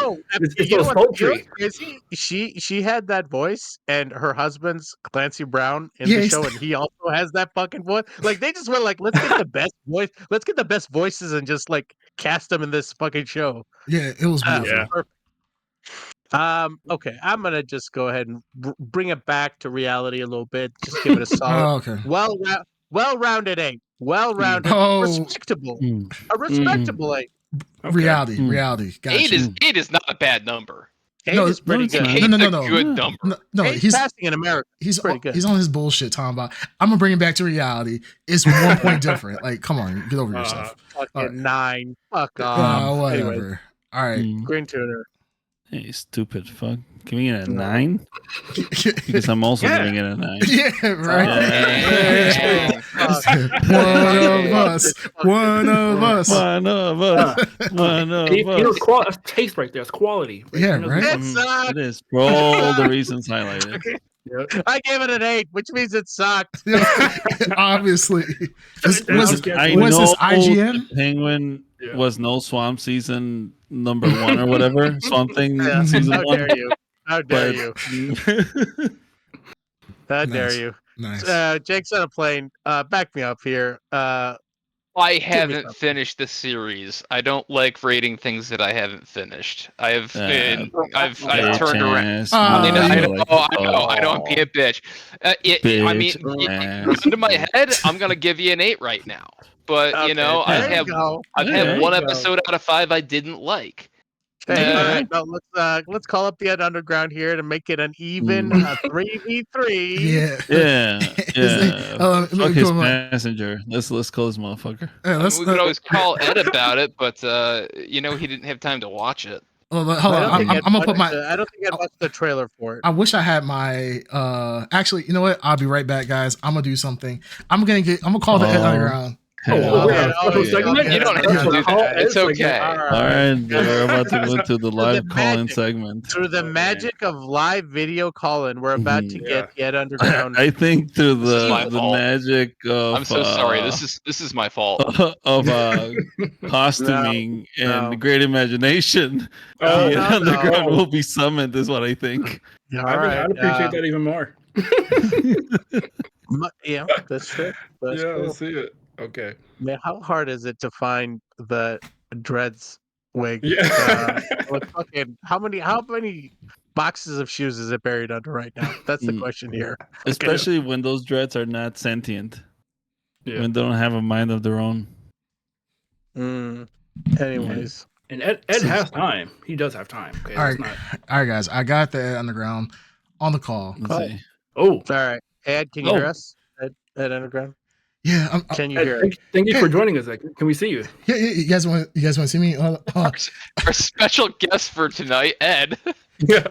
crazy? She had that voice, and her husband's Clancy Brown in the show, and he also has that fucking voice. Like, they just were like, let's get the best voice. Let's get the best voices and just like cast them in this fucking show. Yeah, it was beautiful. Okay, I'm gonna just go ahead and bring it back to reality a little bit. Just give it a solid, well-rounded 8. Well-rounded, respectable, a respectable 8. Okay. Reality. Gotcha. 8 is not a bad number. 8 is pretty good. No. Good number. No, he's passing in America. He's pretty good. He's on his bullshit talking about. I'm gonna bring it back to reality. It's 1 point different. Like, come on, get over yourself. Fucking 9. Fuck off. Whatever. Anyway. All right. Green tuner. Hey, stupid fuck. Can we get a 9? Because I'm also giving it a 9. Yeah, right. One of us. You know, that's taste right there. It's quality. Right? Yeah, right. It is for all the reasons highlighted. I gave it an 8, which means it sucked. Obviously. Was this IGN? Penguin was no Swamp season number 1 or whatever. Swamp Thing season 1. How dare you? How dare you? Nice. Jake's on a plane. Back me up here. I haven't finished the series. I don't like rating things that I haven't finished. I've turned around. I know. I'm being a bitch. Into my head, I'm gonna give you an 8 right now. But I've had 1 episode out of 5 I didn't like. Hey, all right, let's call up the Ed Underground here to make it an even 3v3. Yeah. Fuck his passenger. Let's call this motherfucker. We could always call Ed about it, but he didn't have time to watch it. Hold on. I'm gonna put my. I don't think I watched the trailer for it. I wish I had my. Actually, you know what? I'll be right back, guys. I'm gonna do something. I'm gonna call the Ed Underground. You don't have to do that. It's okay. All right, we're about to go into the live call-in segment. Through the magic of live video call-in, we're about to get Ed Underground. I think through the magic of. I'm so sorry. This is my fault. Of costuming and great imagination, the Underground will be summoned. Is what I think. I'd appreciate that even more. Yeah, that's true. Let's see it. Okay. Man, how hard is it to find the dreads wig. Yeah. With fucking how many boxes of shoes is it buried under right now? That's the question here. Especially when those dreads are not sentient. Yeah. When they don't have a mind of their own. Anyways. And Ed has time. He does have time. Okay. All right, guys. I got the Ed Underground on the call. Let's see. Oh. All right. Ed, can you hear us? Ed Underground? Yeah. Can you Ed, hear us? thank you for joining us. Can we see you? Yeah. You guys want to see me? Our special guest for tonight, Ed. Yeah.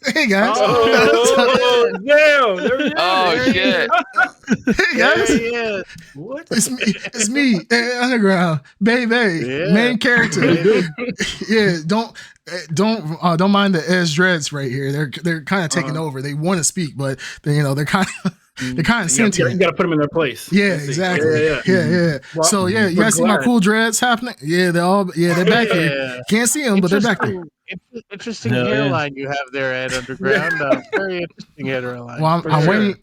Hey guys. Oh, damn. There he is. Oh shit. Hey guys. There he is. What? It's me, Ed Underground, baby, Yeah. main character. Yeah, don't mind the Edge Dreads right here. They're kind of taking over. They want to speak, but they're kind of sentient. You gotta put them in their place. Yeah, exactly. Yeah. Well, So yeah, you guys see my cool dreads happening? Yeah, they're back here. Can't see them, but they're back there. Interesting hairline you have there, Ed Underground. Very interesting hairline. Well,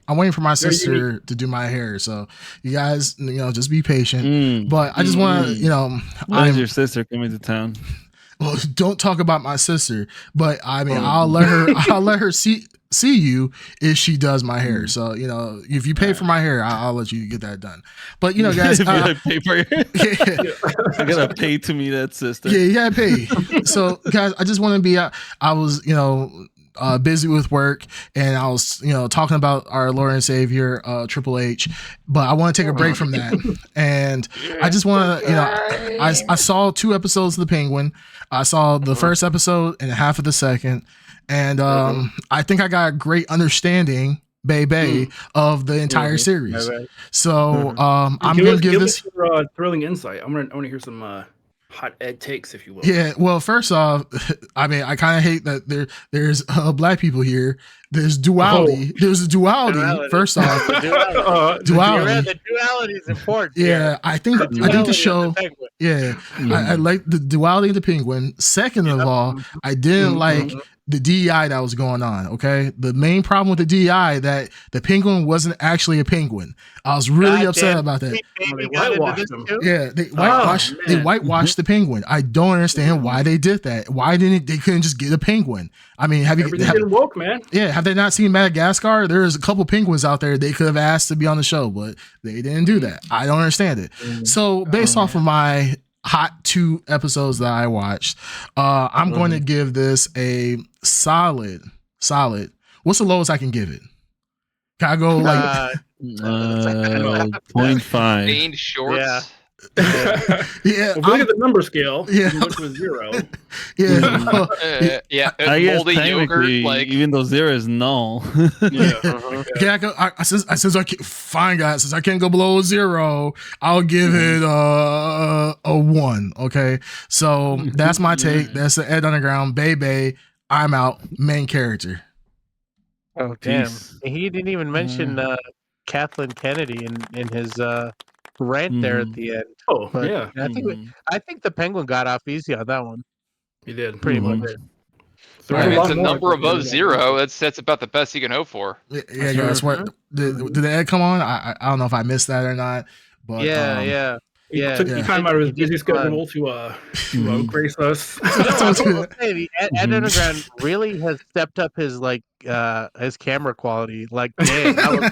I'm waiting for my sister to do my hair. So you guys, just be patient. But I just want to, When's your sister coming to town? Well, don't talk about my sister. But I mean, I'll let her see you if she does my hair. So if you pay for my hair, I'll let you get that done. But guys, If you pay for I gotta pay to meet that sister. Yeah, you gotta pay. So guys, I just want to be. I was busy with work, and I was talking about our Lord and Savior Triple H, but I want to take a break from that, and I just want to I saw 2 episodes of The Penguin. I saw the first episode and half of the second. And I think I got a great understanding, of the entire series. So I'm going to give this your, thrilling insight. I want to hear some hot Ed takes, if you will. Yeah. Well, first off, I mean, I kind of hate that there's black people here. There's duality. There's a duality. First off, duality. The duality is important. Yeah, I think the show. Yeah, I like the duality of the Penguin. Second of all, I didn't like the DEI that was going on. Okay, the main problem with the DEI that the Penguin wasn't actually a penguin. I was really upset about that. They whitewashed him. Yeah, they whitewashed the Penguin. I don't understand why they did that. Why they couldn't just get a penguin? I mean, everything's getting woke, man. Yeah, have they not seen Madagascar? There's a couple penguins out there they could have asked to be on the show, but they didn't do that. I don't understand it. So based off of my hot 2 episodes that I watched, I'm going to give this a solid. What's the lowest I can give it? Can I go like 0.5? Main shorts. Yeah. Yeah. Yeah, Well, look at the number scale. Yeah. You went to a 0. Yeah. I guess Moldy yogurt, technically, even though 0 is null. Yeah. Can I go? Since I can't, fine, guys. Since I can't go below 0, I'll give it a 1. Okay, so that's my take. That's the Ed Underground, baby. I'm out. Main character. Oh damn! He didn't even mention Kathleen Kennedy in his rant there at the end. Oh, But yeah. I think the Penguin got off easy on that one. He did. Pretty much. So I mean, there's it's a lot more number above to 0. That's about the best you can hope for. Yeah, guys. What did the Ed come on? I don't know if I missed that or not. But He took time out of his busy schedule to grace us. Ed Underground really has stepped up his his camera quality. Like, damn, that was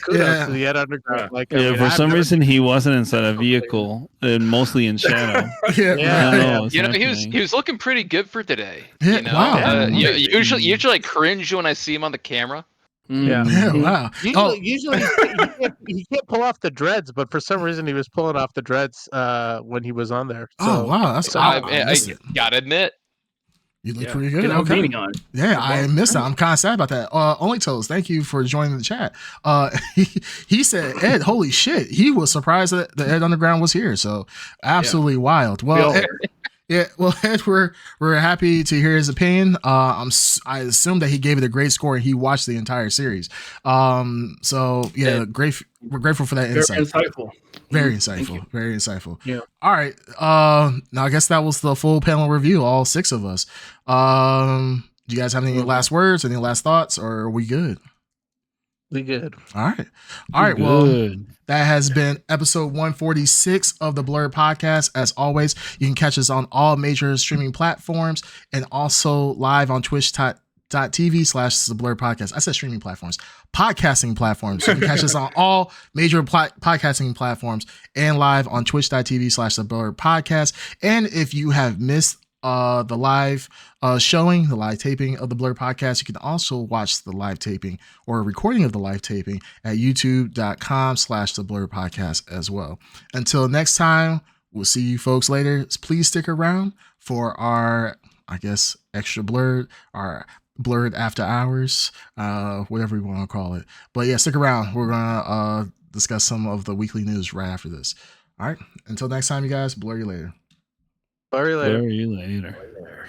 kudos to the Ed Underground. For some reason he wasn't inside a vehicle and mostly in shadow. He was looking pretty good for today. Yeah, wow. Usually I cringe when I see him on the camera. Yeah, wow. Usually he can't pull off the dreads, but for some reason he was pulling off the dreads when he was on there. So, wow, that's I gotta admit, you look pretty good. Okay. On. Yeah, I missed that. I'm kind of sad about that. Only Toes, thank you for joining the chat. He said, Ed, holy shit, he was surprised that the Ed Underground was here. So absolutely wild. Well, Ed, we're happy to hear his opinion. I assume that he gave it a great score and he watched the entire series. So yeah, great. We're grateful for that insight. Very insightful. Yeah. All right. Now I guess that was the full panel review. All 6 of us. Do you guys have any last words? Any last thoughts? Or are we good? We good. All right. Well, Good. that has been episode 146 of the Blrd podcast. As always, you can catch us on all major streaming platforms and also live on twitch.tv/the Blrd podcast. I said streaming platforms, podcasting platforms. So you can catch us on all major podcasting platforms and live on twitch.tv/the Blrd podcast. And if you have missed the live showing, the live taping of the Blrd podcast, you can also watch the live taping or a recording of the live taping at youtube.com/the Blrd podcast as well. Until next time, we'll see you folks later. Please stick around for our, I guess, extra Blrd, our Blrd after hours, whatever you want to call it. But yeah, stick around. We're gonna discuss some of the weekly news right after this. All right, until next time, you guys. Blur you later. Blur you later. Blur you later.